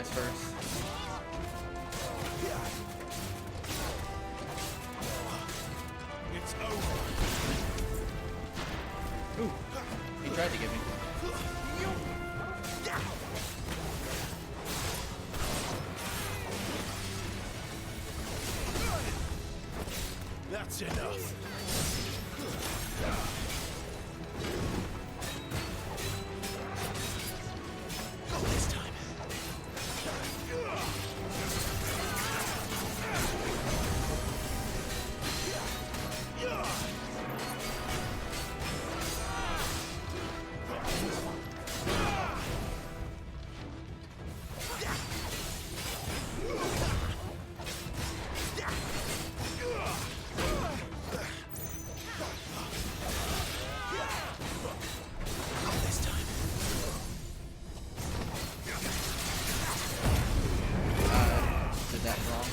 Speaker 1: sacrifice first.
Speaker 6: It's over.
Speaker 1: Ooh, he tried to get me.
Speaker 6: That's enough. Go this time.
Speaker 1: Did that wrong.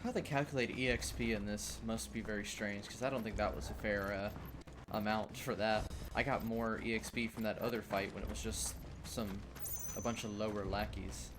Speaker 1: How they calculate EXP in this must be very strange, because I don't think that was a fair amount for that. I got more EXP from that other fight when it was just a bunch of lower lackeys.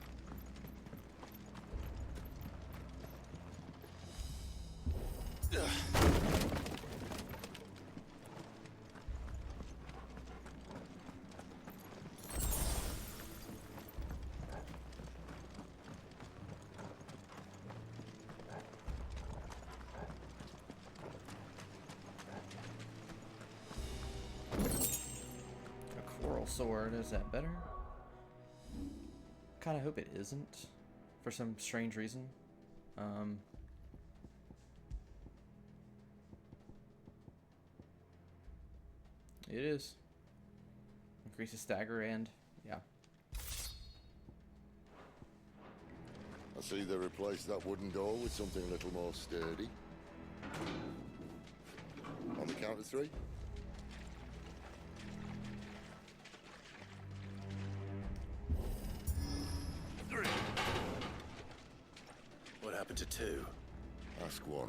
Speaker 1: Sword, is that better? Kind of hope it isn't, for some strange reason. It is. Increases stagger and, yeah.
Speaker 18: I see they replaced that wooden door with something a little more sturdy. On the count of 3.
Speaker 3: What happened to 2?
Speaker 18: Ask 1.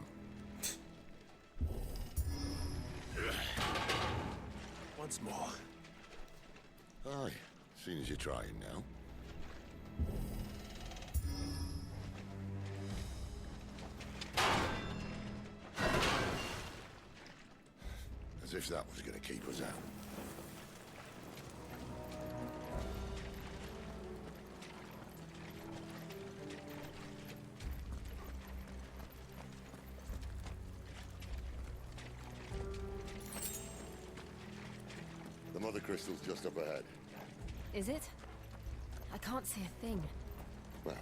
Speaker 3: Once more.
Speaker 18: Aye, seeing as you're trying now. As if that was going to keep us out. The mother crystal's just up ahead.
Speaker 20: Is it? I can't see a thing.
Speaker 18: Well,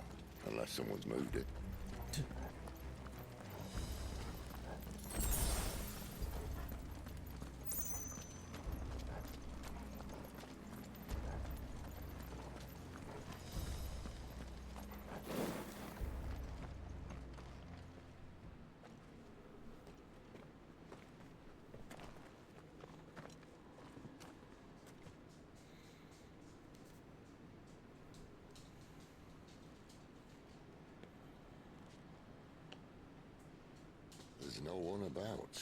Speaker 18: unless someone's moved it. There's no one about.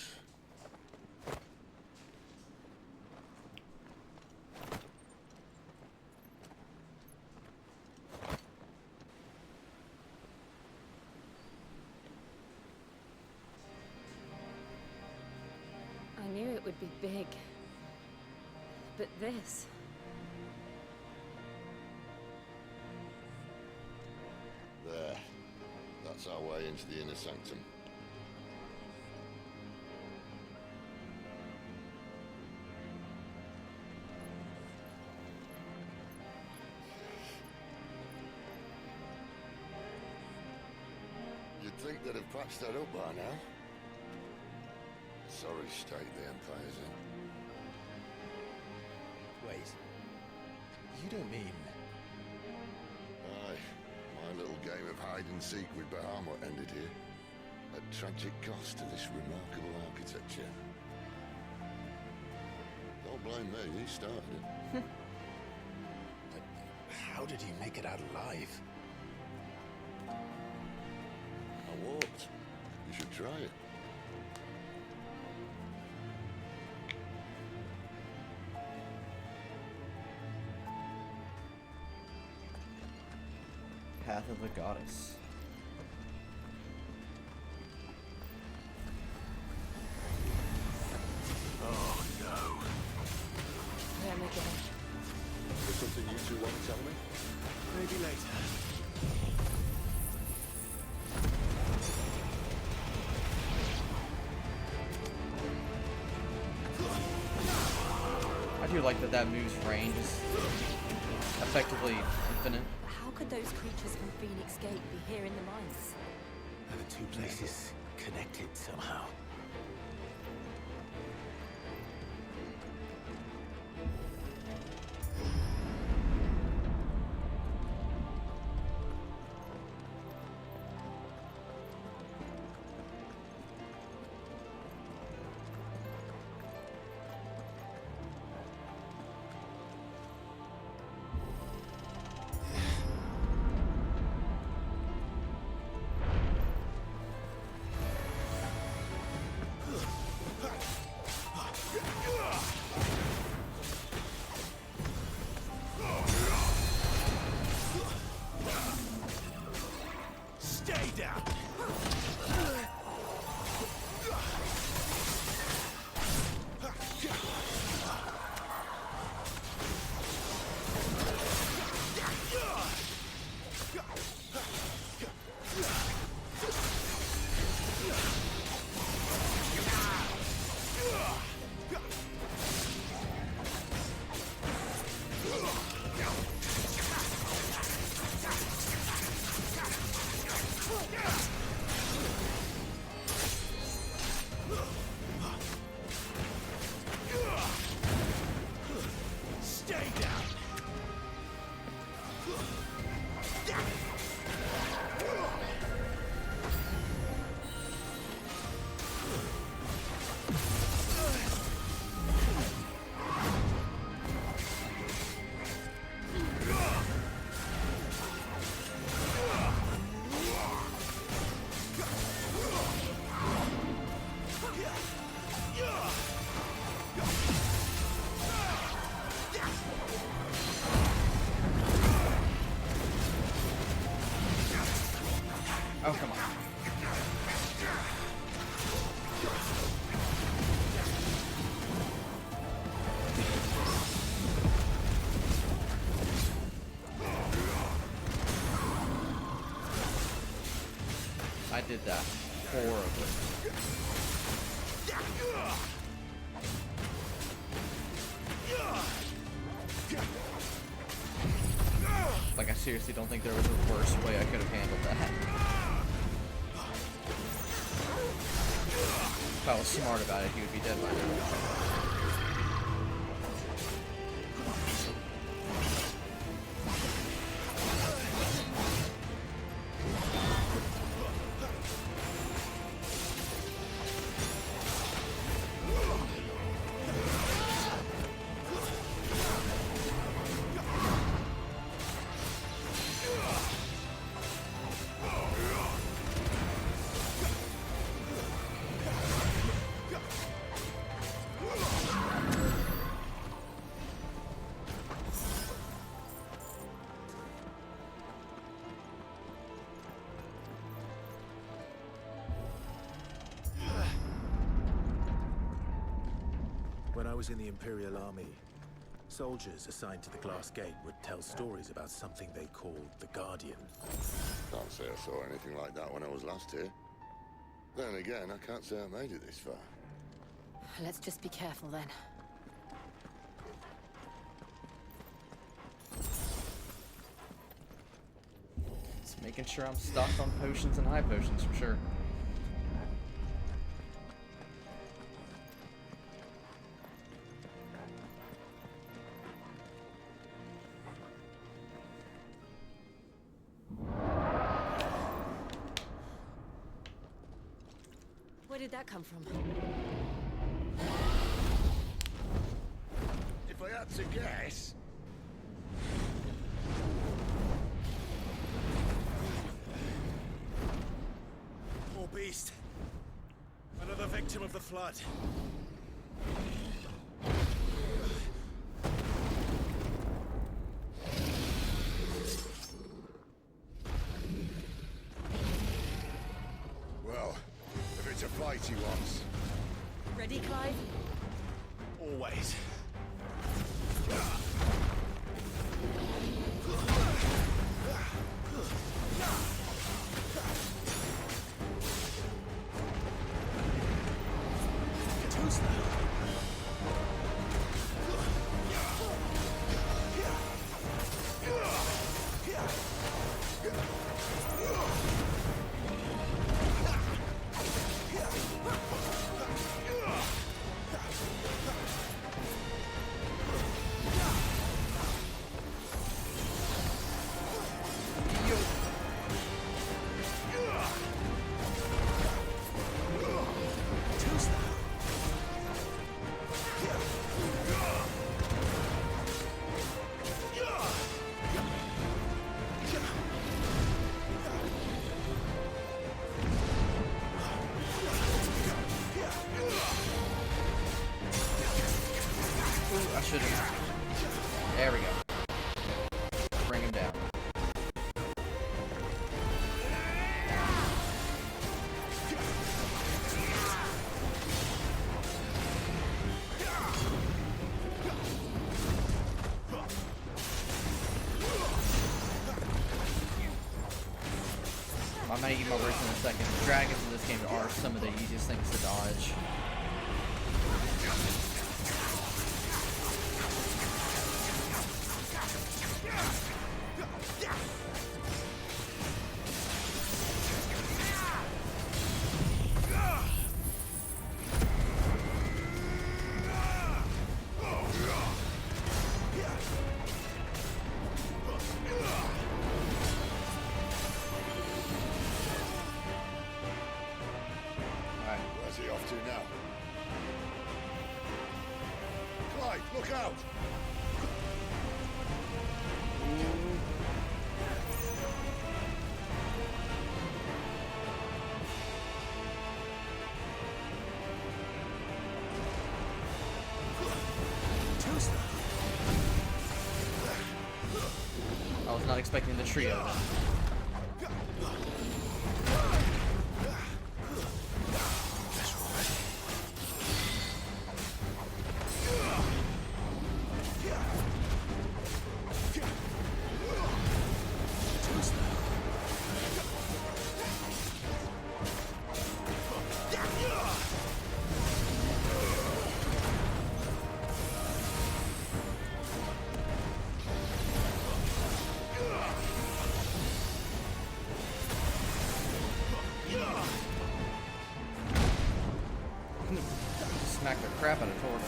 Speaker 20: I knew it would be big. But this...
Speaker 18: into the inner sanctum. You'd think they'd have patched that up by now. Sorry state the Empire's in.
Speaker 1: Wait. You don't mean...
Speaker 18: Aye. My little game of hide-and-seek with Bahamut ended here. At tragic cost to this remarkable architecture. Don't blame me, he started it.
Speaker 3: But how did he make it out alive?
Speaker 18: I walked. You should try it.
Speaker 1: Path of the Goddess.
Speaker 3: Oh, no.
Speaker 20: Them again.
Speaker 18: There's something you two want to tell me?
Speaker 3: Maybe later.
Speaker 1: I do like that move's range is effectively infinite.
Speaker 20: How could those creatures from Phoenix Gate be here in the mines?
Speaker 3: Are the two places connected somehow? Stay down! Stay down!
Speaker 1: Oh, come on. I did that horribly. Like, I seriously don't think there was a worse way I could have handled that. If I was smart about it, he would be dead by now.
Speaker 3: When I was in the Imperial Army, Soldiers assigned to the Glass Gate would tell stories about something they called the Guardian.
Speaker 18: Can't say I saw anything like that when I was last here. Then again, I can't say I made it this far.
Speaker 20: Let's just be careful then.
Speaker 1: Just making sure I'm stocked on potions and high potions for sure.
Speaker 20: Where did that come from?
Speaker 19: If I had to guess...
Speaker 3: Poor beast. Another victim of the flood.
Speaker 19: Well, if it's a fight he wants.
Speaker 20: Ready, Clive?
Speaker 3: Always.
Speaker 1: I should have. There we go. Bring him down. I'm gonna eat my words in a second. The dragons in this game are some of the easiest things to dodge.
Speaker 19: Where's he off to now? Clive, look out!
Speaker 1: I was not expecting the trio then. Smack the crap out of Torg.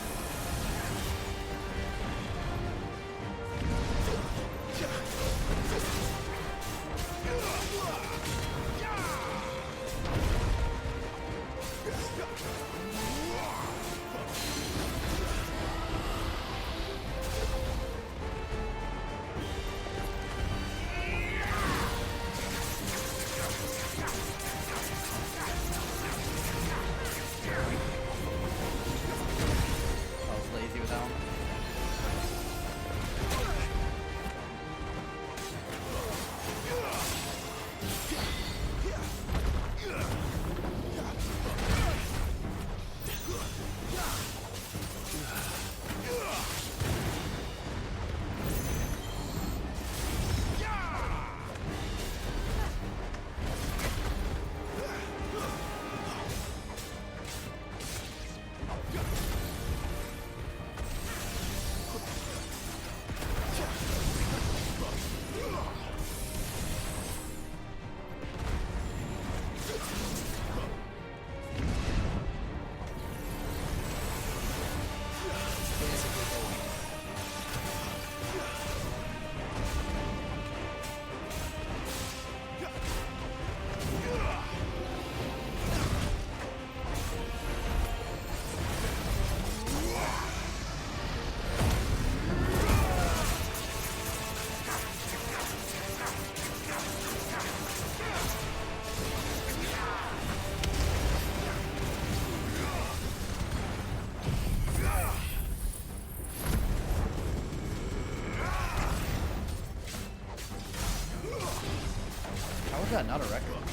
Speaker 1: Yeah, not a record.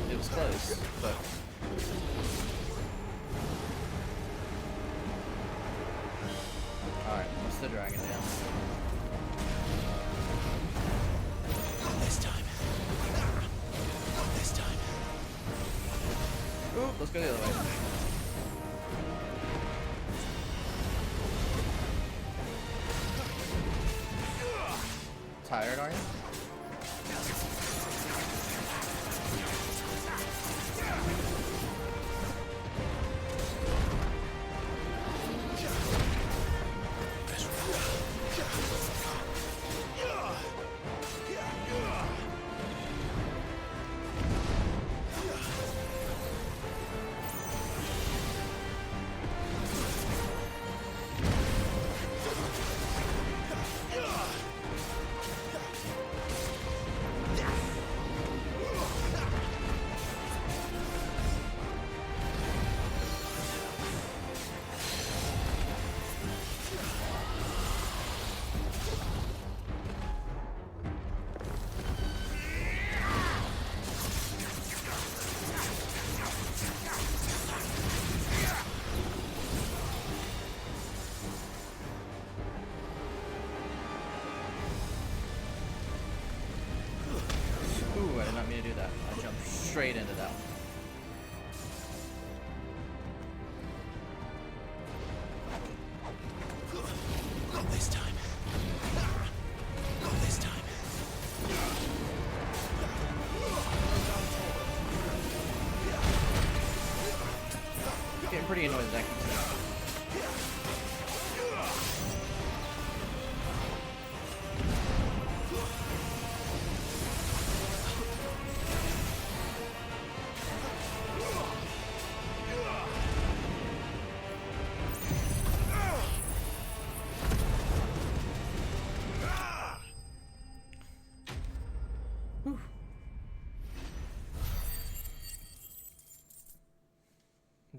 Speaker 1: It was close, but... Alright, what's the dragon down?
Speaker 6: Not this time. Not this time.
Speaker 1: Ooh, let's go the other way. Tired, are you? Ooh, I did not mean to do that. I jumped straight into that one.
Speaker 6: Not this time. Not this time.
Speaker 1: Getting pretty annoyed that that keeps happening.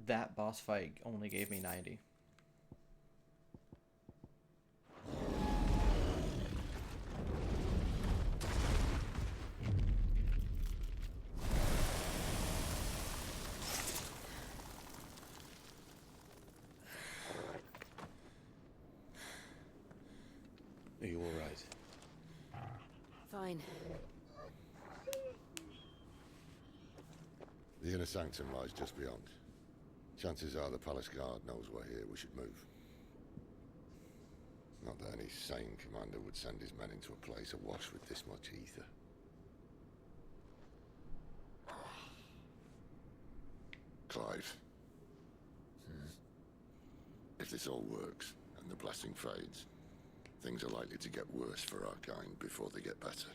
Speaker 1: That boss fight only gave me 90.
Speaker 5: Are you all right?
Speaker 20: Fine.
Speaker 18: The inner sanctum lies just beyond. Chances are the palace guard knows we're here. We should move. Not that any sane commander would send his men into a place awash with this much ether. Clive. If this all works, and the blessing fades, things are likely to get worse for our kind before they get better.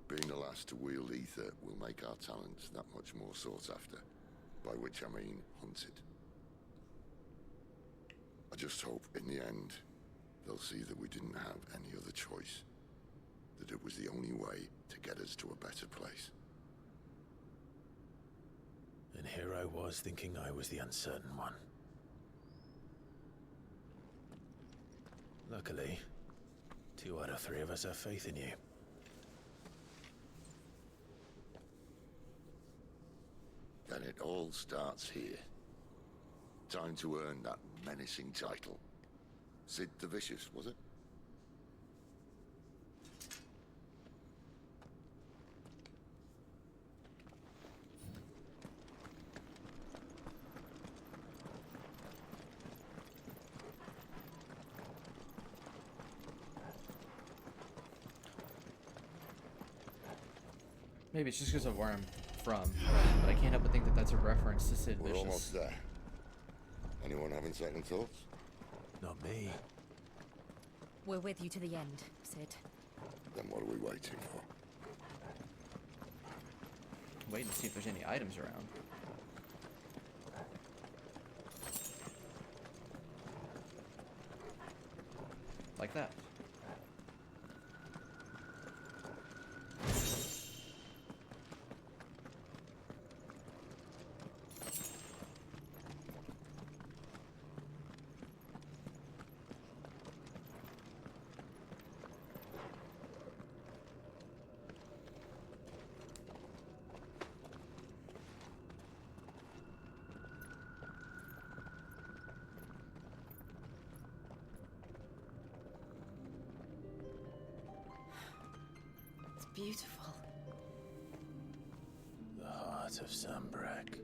Speaker 18: Being the last to wield ether will make our talents that much more sought after, by which I mean hunted. I just hope, in the end, they'll see that we didn't have any other choice, that it was the only way to get us to a better place.
Speaker 3: And here I was thinking I was the uncertain one. Luckily, 2 out of 3 of us have faith in you.
Speaker 18: Then it all starts here. Time to earn that menacing title. Sid the Vicious, was it?
Speaker 1: Maybe it's just because of where I'm from, but I can't help but think that that's a reference to Sid
Speaker 18: We're
Speaker 1: Vicious.
Speaker 18: almost there. Anyone having second thoughts?
Speaker 3: Not me.
Speaker 20: We're with you to the end, Sid.
Speaker 18: Then what are we waiting for?
Speaker 1: Waiting to see if there's any items around. Like that.
Speaker 11: beautiful.
Speaker 3: The heart of Sambrak.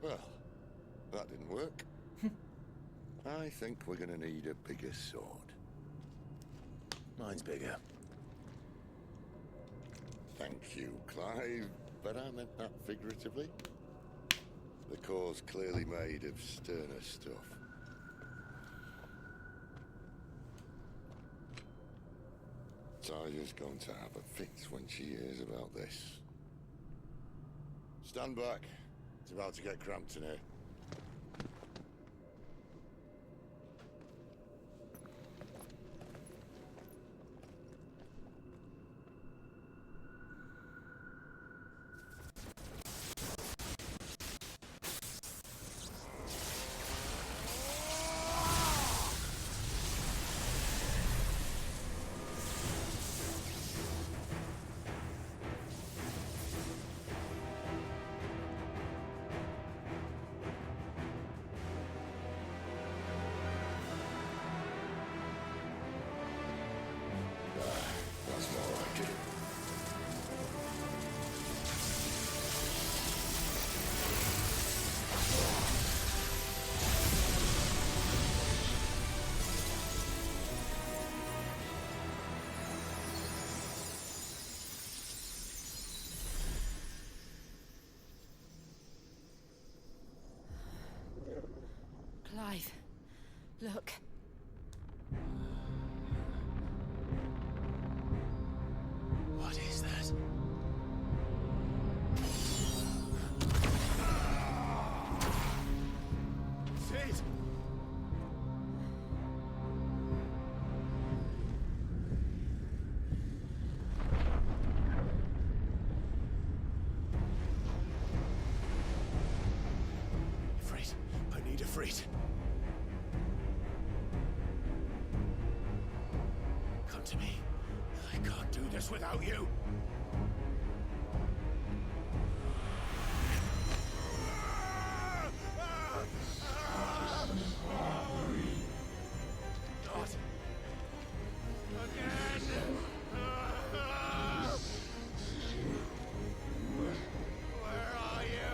Speaker 18: Well, that didn't work. I think we're gonna need a bigger sword.
Speaker 3: Mine's bigger.
Speaker 18: Thank you, Clive, but I meant that figuratively. The core's clearly made of sterner stuff. Tyler's going to have a fit when she hears about this. Stand back. It's about to get cramped in here. That's more like it.
Speaker 14: Clive, look.
Speaker 3: What is that? Sid! Freight. I need a freight. Come to me. I can't do this without you. Not again. Where are you?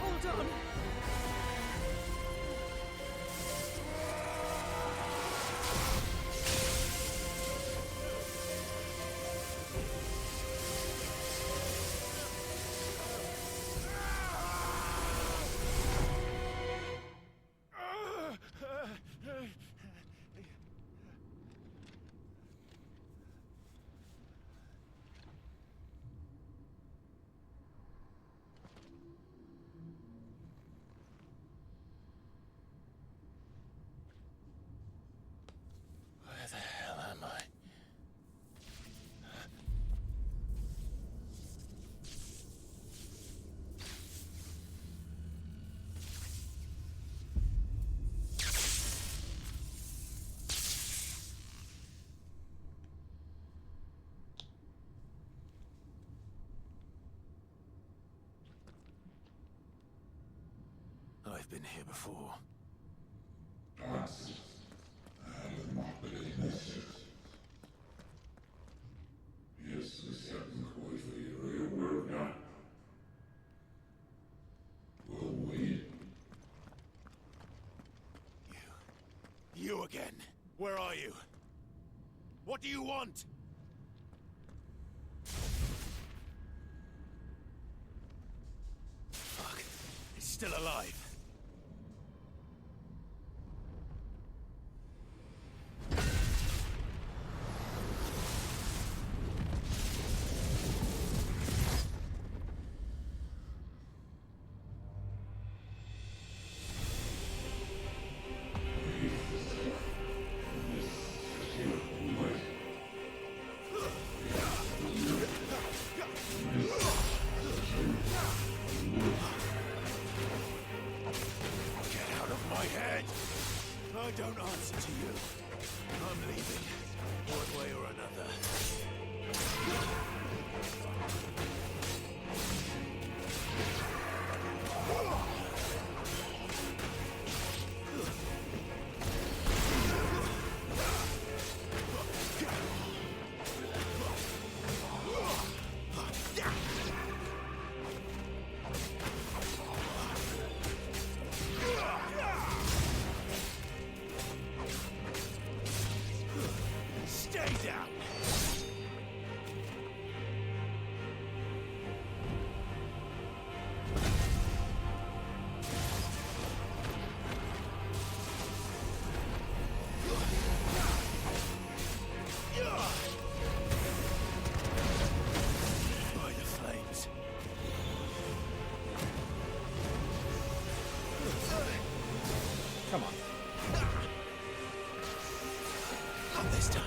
Speaker 11: Hold on.
Speaker 3: Where the hell am I? I've been here before. You again. Where are you? What do you want? Fuck. It's still alive.
Speaker 10: Stay down. By the flames.
Speaker 1: Come on.
Speaker 10: Not this time.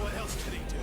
Speaker 10: What else could he do?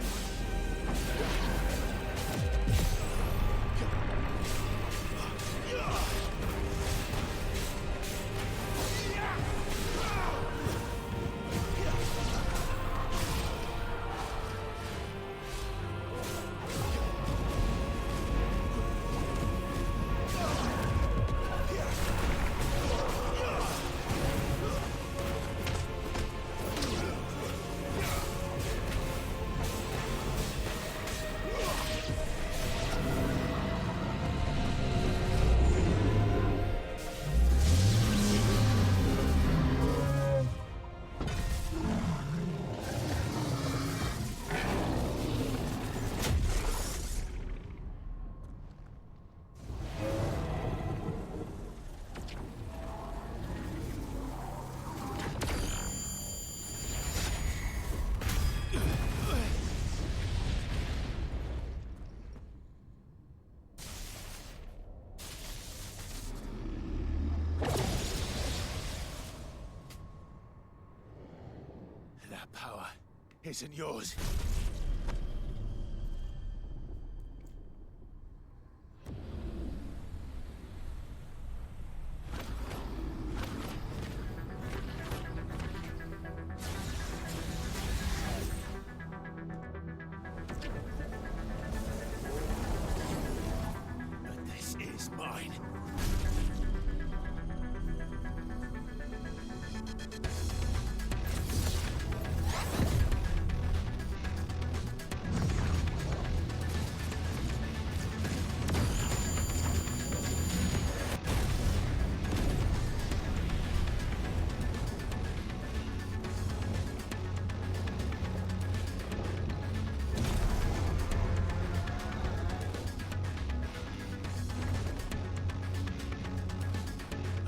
Speaker 10: That power isn't yours. But this is mine.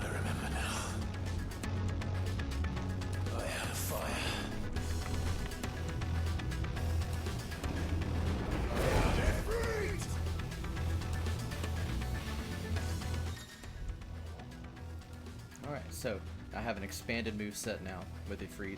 Speaker 10: I remember now. I had a fire.
Speaker 1: Alright, so I have an expanded move set now with Ifrit.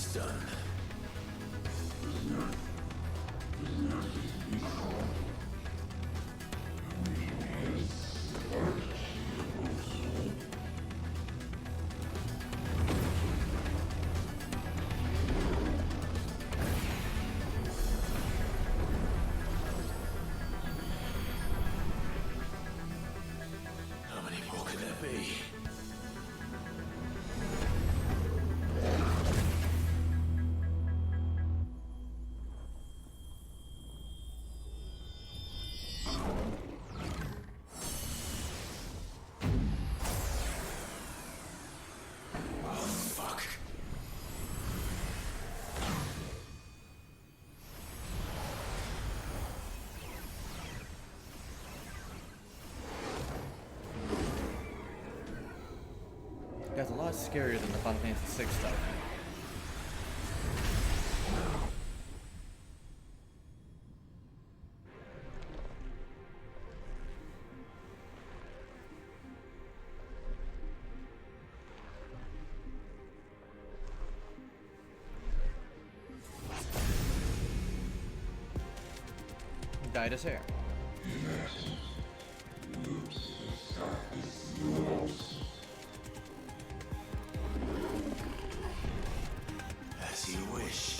Speaker 3: it's done. How many more could there be?
Speaker 1: That's a lot scarier than the Final Fantasy VI stuff. Dyed his hair.
Speaker 3: As you wish.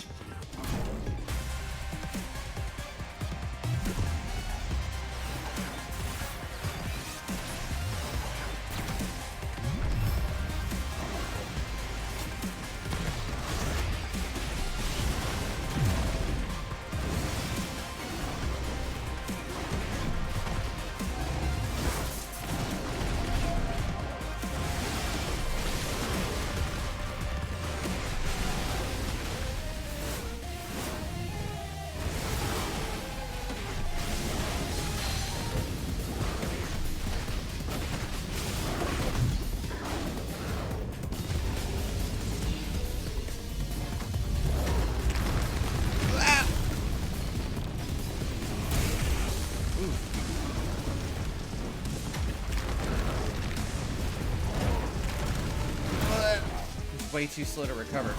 Speaker 1: Way too slow to recover.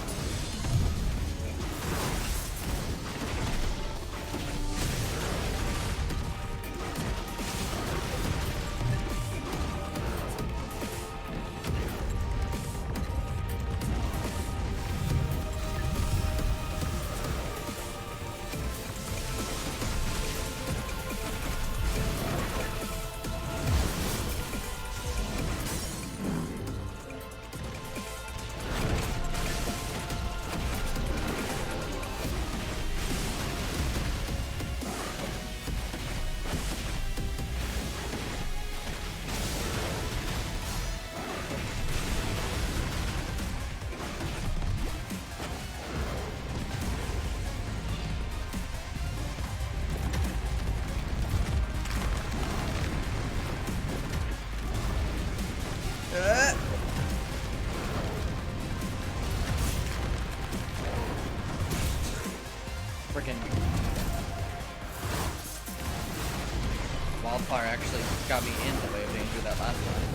Speaker 1: Freaking wildfire actually got me in the way of danger that last time.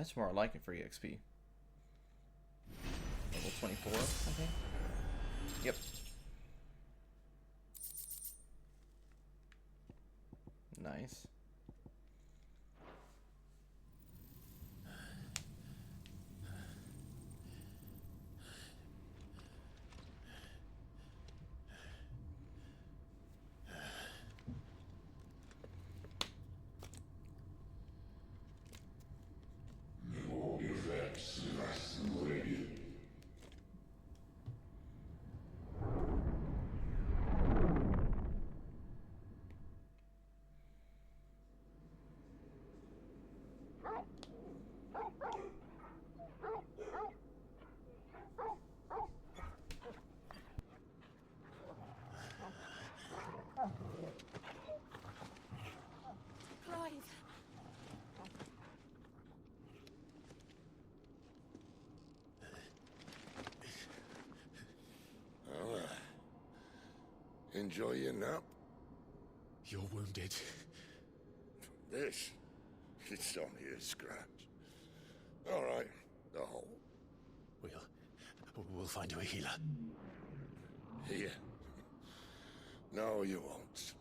Speaker 1: That's more like it for EXP. Level 24, I think. Yep. Nice.
Speaker 11: Clive.
Speaker 18: Oh, enjoy your nap?
Speaker 19: You're wounded.
Speaker 18: This? It's only a scratch. All right, the hole.
Speaker 19: We'll find you a healer.
Speaker 18: Here. No, you won't.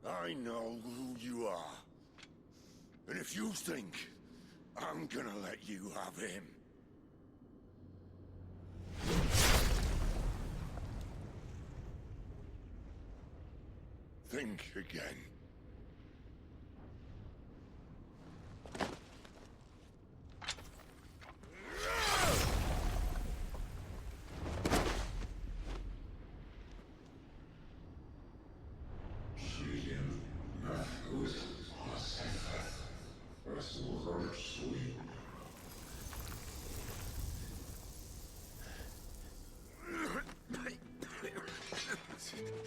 Speaker 18: I know who you are. And if you think I'm gonna let you have him... think again.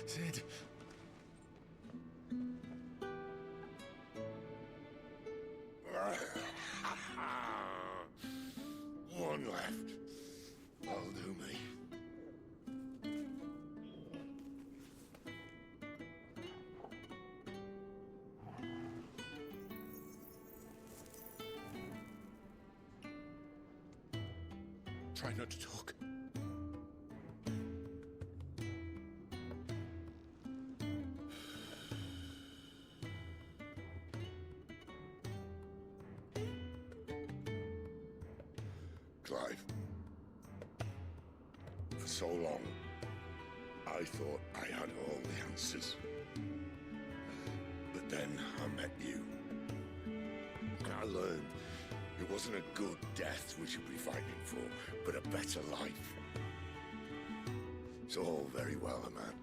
Speaker 19: Sid.
Speaker 18: One left. That'll do me.
Speaker 19: Try not to talk.
Speaker 18: Clive. For so long, I thought I had all the answers. But then I met you. And I learned it wasn't a good death we should be fighting for, but a better life. It's all very well, a man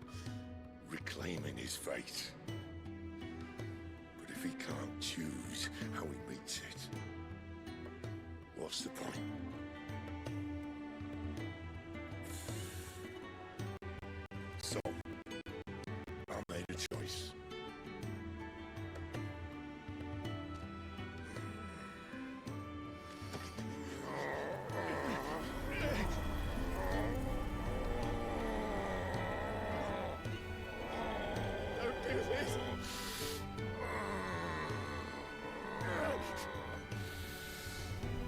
Speaker 18: reclaiming his fate. But if he can't choose how he meets it, what's the point? So, I made a choice.
Speaker 19: Don't do this.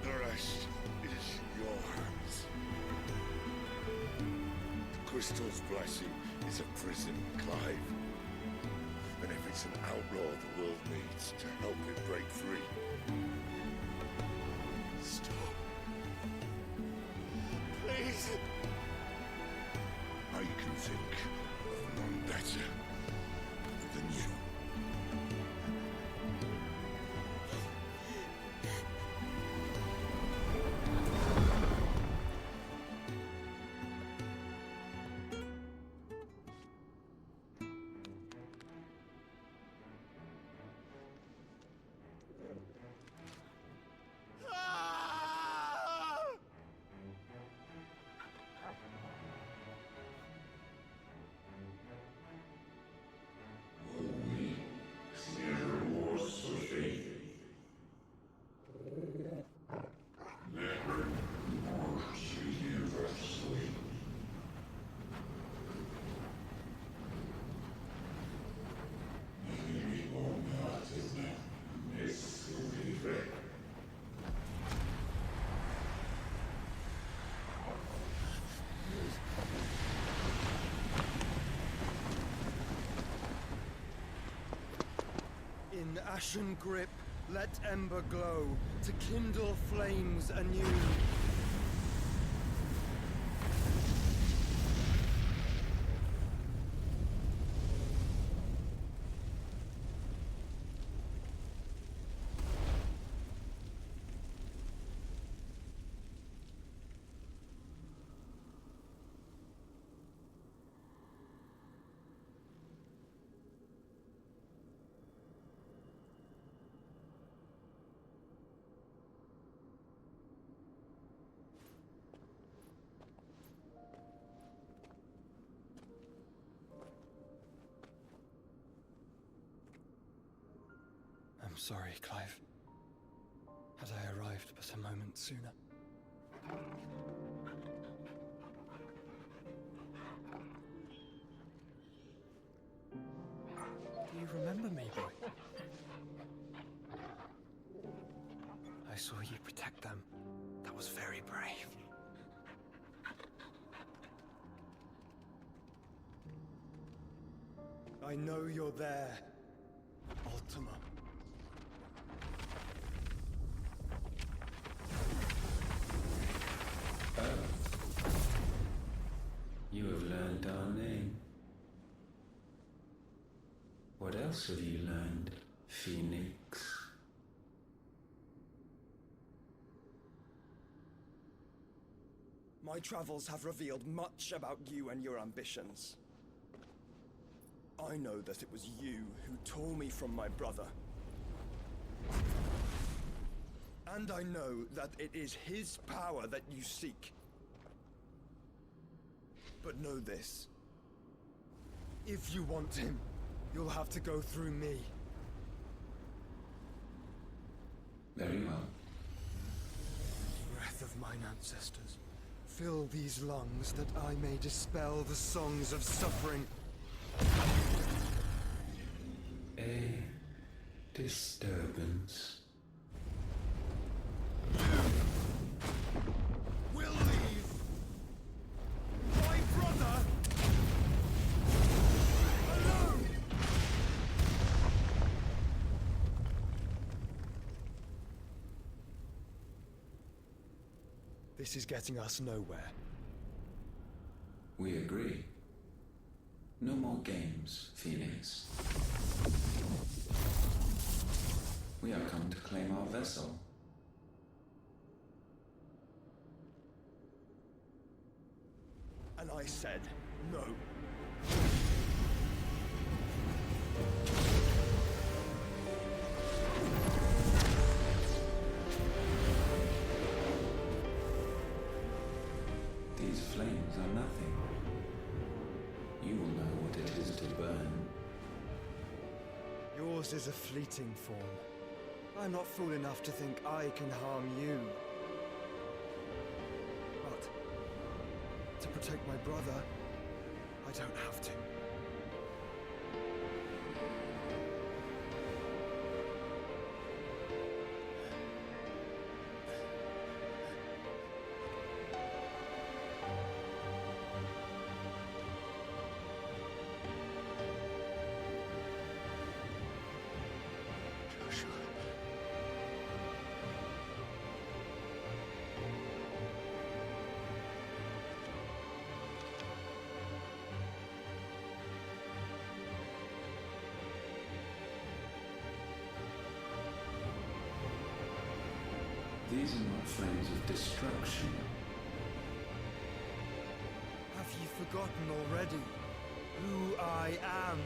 Speaker 18: The rest is in your hands. The Crystal's blessing is a prison, Clive. And if it's an outlaw the world needs to help it break free.
Speaker 19: Stop. Please.
Speaker 18: I can think of none better than you.
Speaker 21: Ashen grip, let ember glow, to kindle flames anew. I'm sorry, Clive. Had I arrived but a moment sooner. Do you remember me, boy? I saw you protect them. That was very brave. I know you're there, Ultima.
Speaker 22: You have learned our name. What else have you learned, Phoenix?
Speaker 21: My travels have revealed much about you and your ambitions. I know that it was you who tore me from my brother. And I know that it is his power that you seek. But know this. If you want him, you'll have to go through me.
Speaker 22: Very well.
Speaker 21: Breath of mine ancestors, fill these lungs that I may dispel the songs of suffering.
Speaker 22: A disturbance.
Speaker 21: We'll leave. My brother alone. This is getting us nowhere.
Speaker 22: We agree. No more games, Phoenix. We have come to claim our vessel.
Speaker 21: And I said no.
Speaker 22: These flames are nothing. You will know what it is to burn.
Speaker 21: Yours is a fleeting form. I'm not fool enough to think I can harm you. But to protect my brother, I don't have to.
Speaker 22: These are not flames of destruction.
Speaker 21: Have you forgotten already who I am?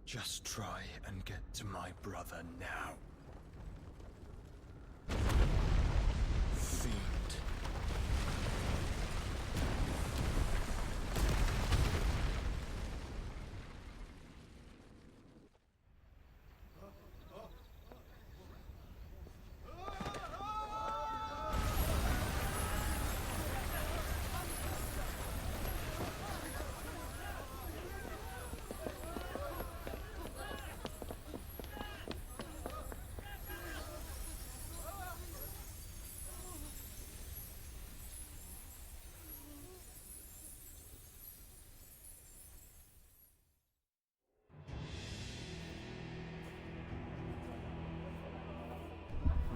Speaker 21: Just try and get to my brother now. Fiend.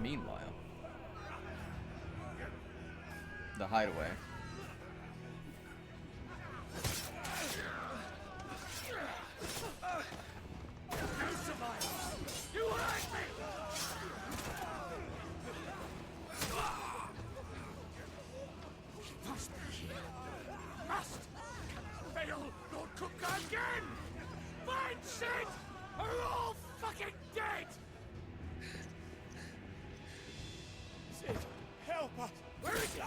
Speaker 1: Meanwhile, the hideaway.
Speaker 6: You hurt me! Must be here. Must! Fail, Lord Cook again! Find Sid! Are all fucking dead! Sid, help us! Where is he?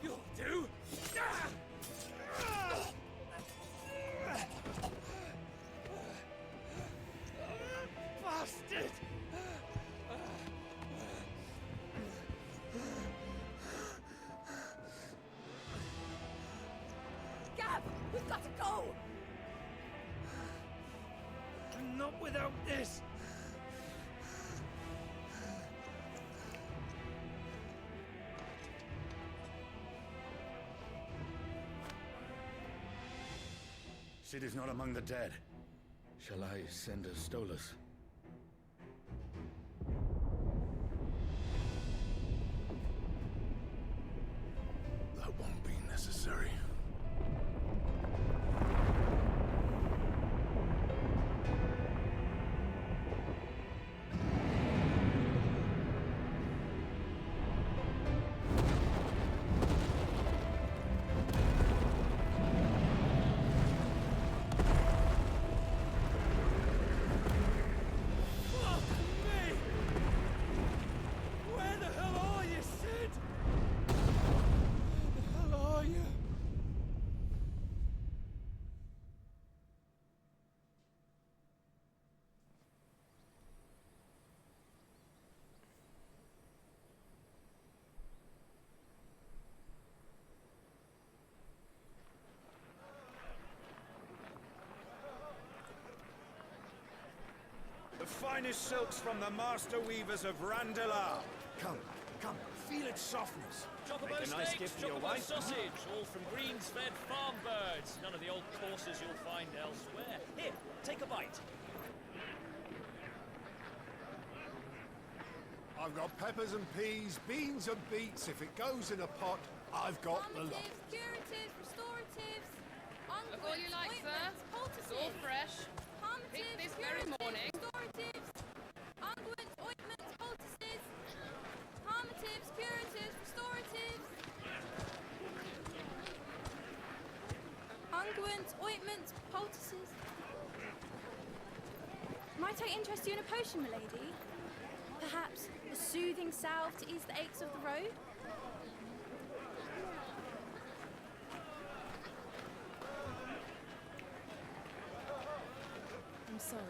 Speaker 6: You'll do! Bastard!
Speaker 11: Gab, we've got to go!
Speaker 6: Not without this!
Speaker 7: Sid is not among the dead. Shall I send a Stolas?
Speaker 3: That won't be necessary.
Speaker 6: Where the hell are you, Sid? Where the hell are you?
Speaker 8: The finest silks from the master weavers of Randalar. Come, come, feel its softness.
Speaker 23: Chocobo
Speaker 8: Make a nice
Speaker 23: steaks,
Speaker 8: gift for your
Speaker 23: chocobo
Speaker 8: wife.
Speaker 23: sausage, all from greens-fed farm birds. None of the old courses you'll find elsewhere. Here, take a bite.
Speaker 19: I've got peppers and peas, beans and beets. If it goes in a pot, I've got the lot.
Speaker 17: Curatives, restoratives,
Speaker 24: Look all you like, sir. It's all fresh. Picked this very morning.
Speaker 17: restoratives, unguents, ointments, poultices, harmatives, curatives, restoratives, unguents, ointments, poultices.
Speaker 25: Might I interest you in a potion, milady? Perhaps a soothing salve to ease the aches of the road? I'm sorry.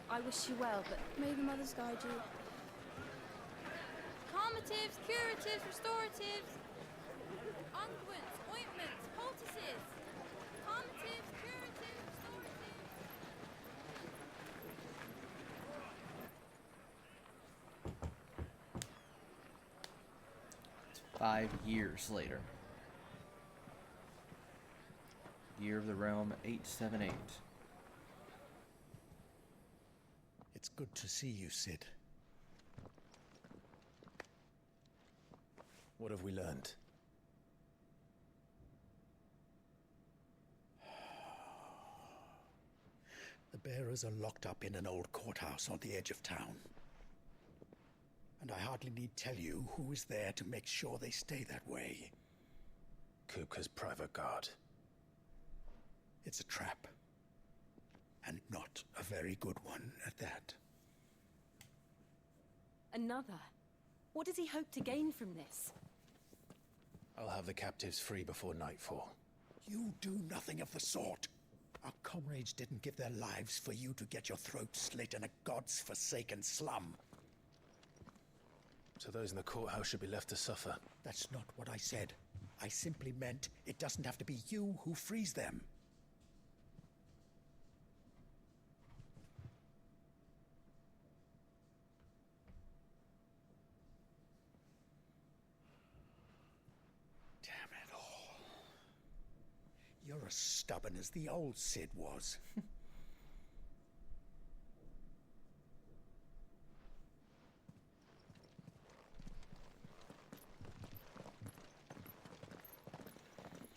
Speaker 25: I wish you well, but may the mothers guide you.
Speaker 17: Harmatives, curatives, restoratives, unguents, ointments, poultices, harmatives, curatives, restoratives.
Speaker 1: 5 years later. Year of the Realm 878.
Speaker 26: It's good to see you, Sid.
Speaker 3: What have we learned?
Speaker 26: The bearers are locked up in an old courthouse on the edge of town. And I hardly need tell you who is there to make sure they stay that way.
Speaker 3: Kupka's private guard.
Speaker 26: It's a trap. And not a very good one at that.
Speaker 20: Another? What does he hope to gain from this?
Speaker 3: I'll have the captives free before nightfall.
Speaker 26: You do nothing of the sort. Our comrades didn't give their lives for you to get your throat slit in a god's forsaken slum.
Speaker 3: So those in the courthouse should be left to suffer.
Speaker 26: That's not what I said. I simply meant it doesn't have to be you who frees them. Damn it all. You're as stubborn as the old Sid was.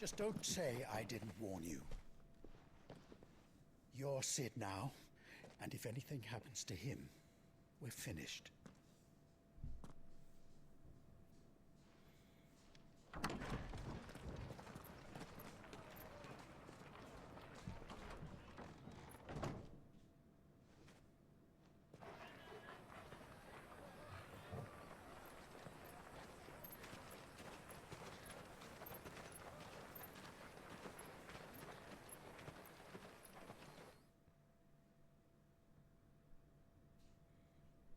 Speaker 26: Just don't say I didn't warn you. You're Sid now, and if anything happens to him, we're finished.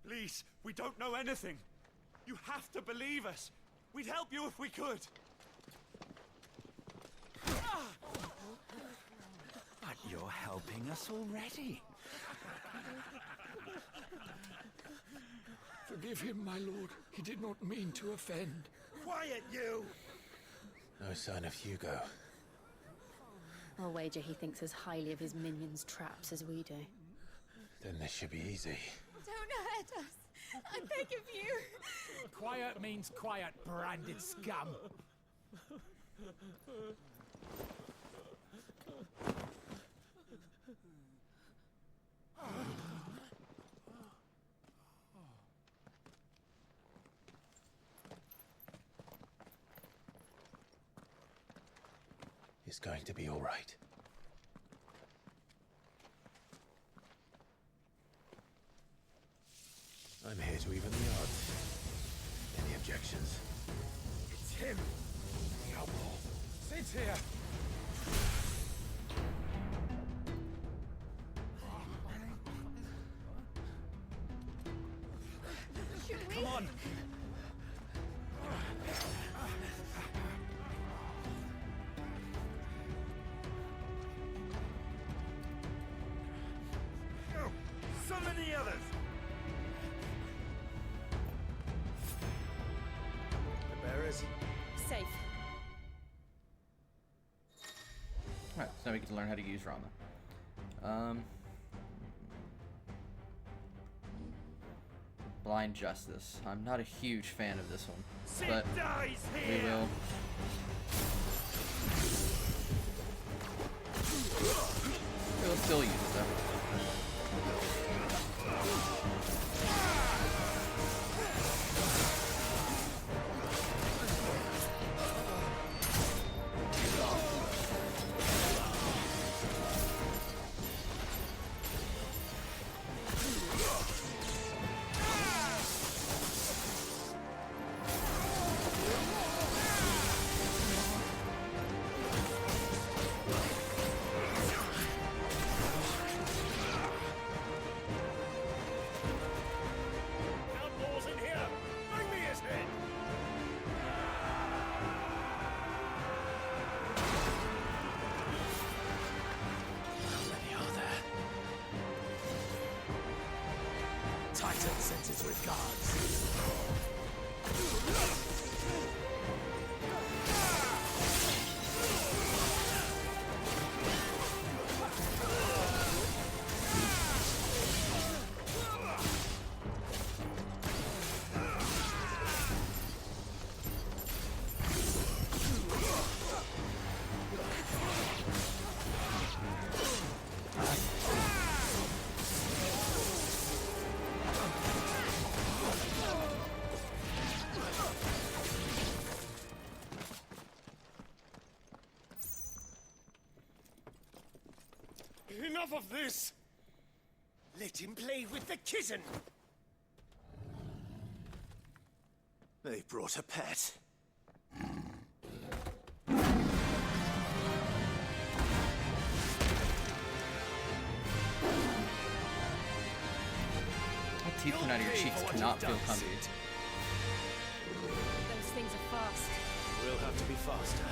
Speaker 8: Please, we don't know anything. You have to believe us. We'd help you if we could.
Speaker 10: But you're helping us already.
Speaker 2: Forgive him, my lord. He did not mean to offend.
Speaker 8: Quiet, you!
Speaker 3: No sign of Hugo.
Speaker 4: I'll wager he thinks as highly of his minions' traps as we do.
Speaker 3: Then this should be easy.
Speaker 25: Don't hurt us. I beg of you.
Speaker 2: Quiet means quiet, branded scum.
Speaker 3: It's going to be all right. I'm here to even the odds. Any objections?
Speaker 2: It's him, the outlaw. Sid's here.
Speaker 8: Come on! Go! Summon the others! The bearers?
Speaker 25: Safe.
Speaker 1: Alright, so now we get to learn how to use Rama. Blind Justice. I'm not a huge fan of this one, but we will. We'll still use it though.
Speaker 8: Outlaws in here! Bring me his head!
Speaker 10: How many are there? Titan sends his regards.
Speaker 8: Enough of this! Let him play with the kitten!
Speaker 3: They brought a pet.
Speaker 1: That teeth coming out of your cheeks cannot feel comfy.
Speaker 14: Those things are fast.
Speaker 10: We'll have to be faster.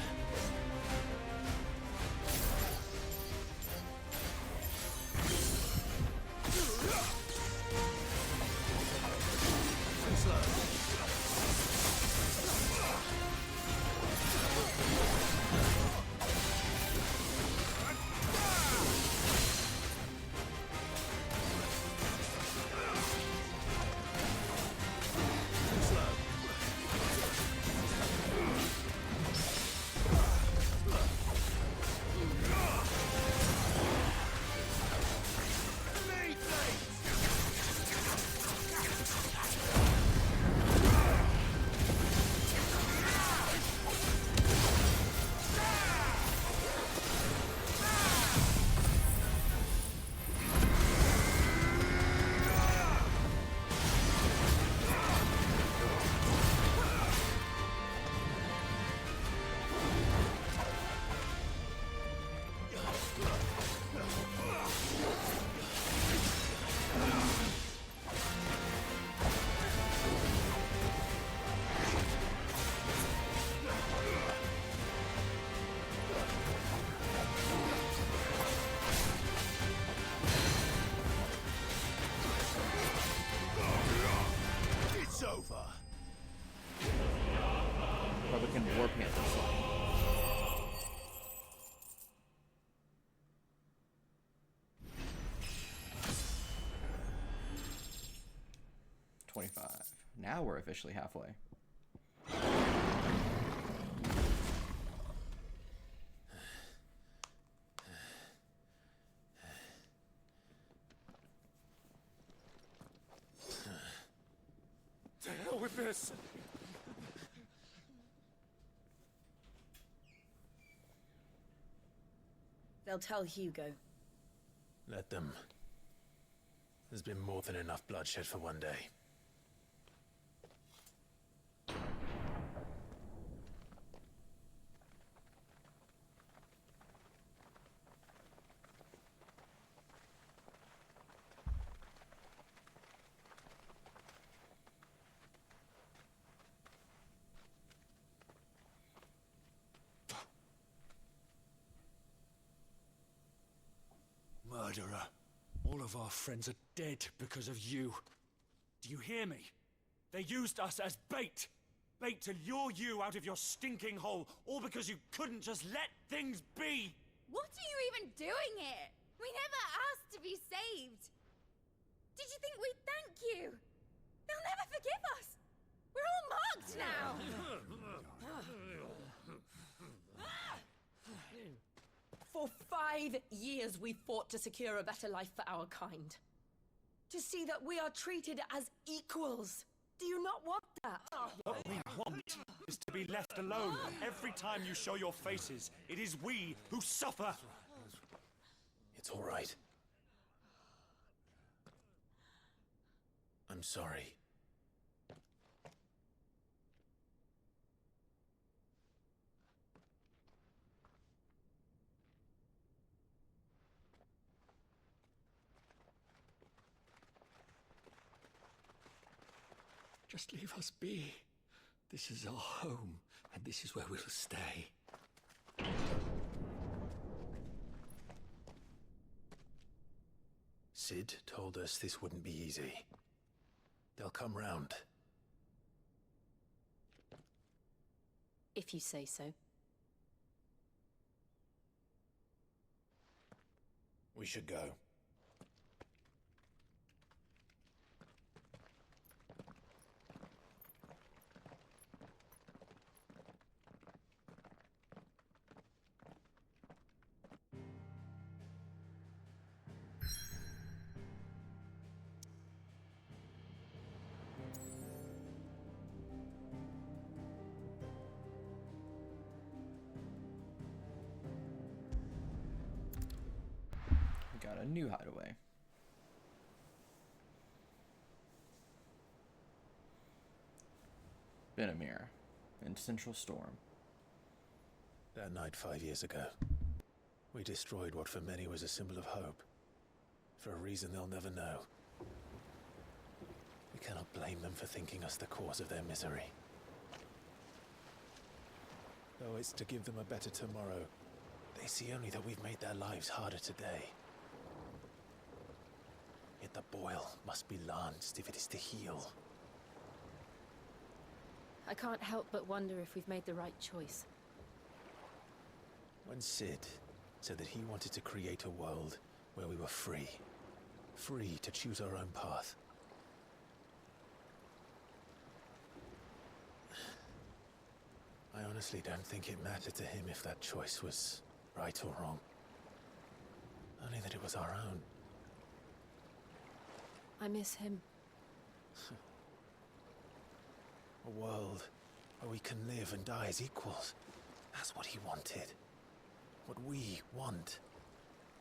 Speaker 1: 25. Now we're officially halfway.
Speaker 2: To hell with this!
Speaker 14: They'll tell Hugo.
Speaker 3: Let them. There's been more than enough bloodshed for one day.
Speaker 2: Murderer. All of our friends are dead because of you. Do you hear me? They used us as bait. Bait to lure you out of your stinking hole, all because you couldn't just let things be.
Speaker 17: What are you even doing here? We never asked to be saved. Did you think we'd thank you? They'll never forgive us. We're all marked now.
Speaker 14: For 5 years we fought to secure a better life for our kind. To see that we are treated as equals. Do you not want that?
Speaker 2: What we want is to be left alone. Every time you show your faces, it is we who suffer.
Speaker 3: It's all right. I'm sorry.
Speaker 26: Just leave us be. This is our home, and this is where we'll stay.
Speaker 3: Sid told us this wouldn't be easy. They'll come round.
Speaker 14: If you say so.
Speaker 3: We should go.
Speaker 1: Got a new hideaway. Benamir in Central Storm.
Speaker 3: That night 5 years ago, we destroyed what for many was a symbol of hope. For a reason they'll never know. We cannot blame them for thinking us the cause of their misery. Though it's to give them a better tomorrow, they see only that we've made their lives harder today. Yet the boil must be lanced if it is to heal.
Speaker 14: I can't help but wonder if we've made the right choice.
Speaker 3: When Sid said that he wanted to create a world where we were free. Free to choose our own path. I honestly don't think it mattered to him if that choice was right or wrong. Only that it was our own.
Speaker 14: I miss him.
Speaker 3: A world where we can live and die as equals. That's what he wanted. What we want.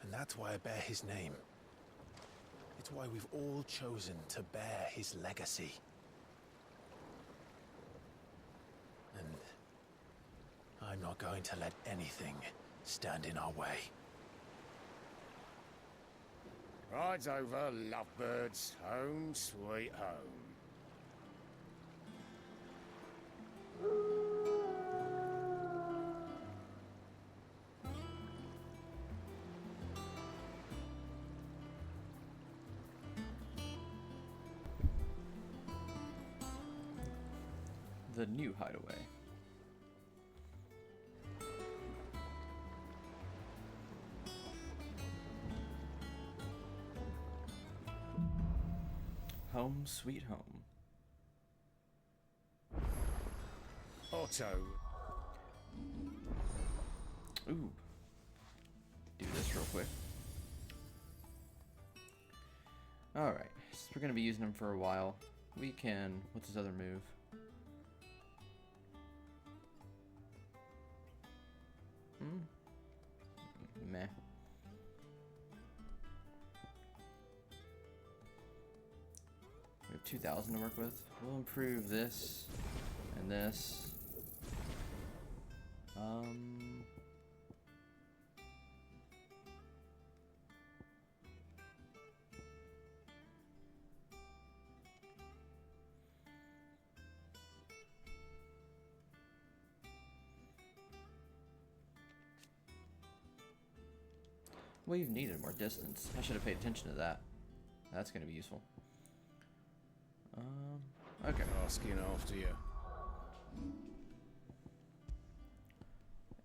Speaker 3: And that's why I bear his name. It's why we've all chosen to bear his legacy. And I'm not going to let anything stand in our way.
Speaker 7: Ride's over, lovebirds. Home sweet home.
Speaker 1: The new hideaway. Home sweet home.
Speaker 2: motto.
Speaker 1: Ooh. Do this real quick. Alright, so we're going to be using him for a while. We can... What's his other move? Meh. We have 2,000 to work with. We'll improve this and this. We've needed more distance. I should have paid attention to that. That's going to be useful. Okay.
Speaker 2: Asking after you.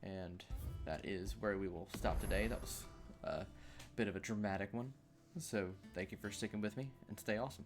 Speaker 1: And that is where we will stop today. That was a bit of a dramatic one. So thank you for sticking with me, and stay awesome.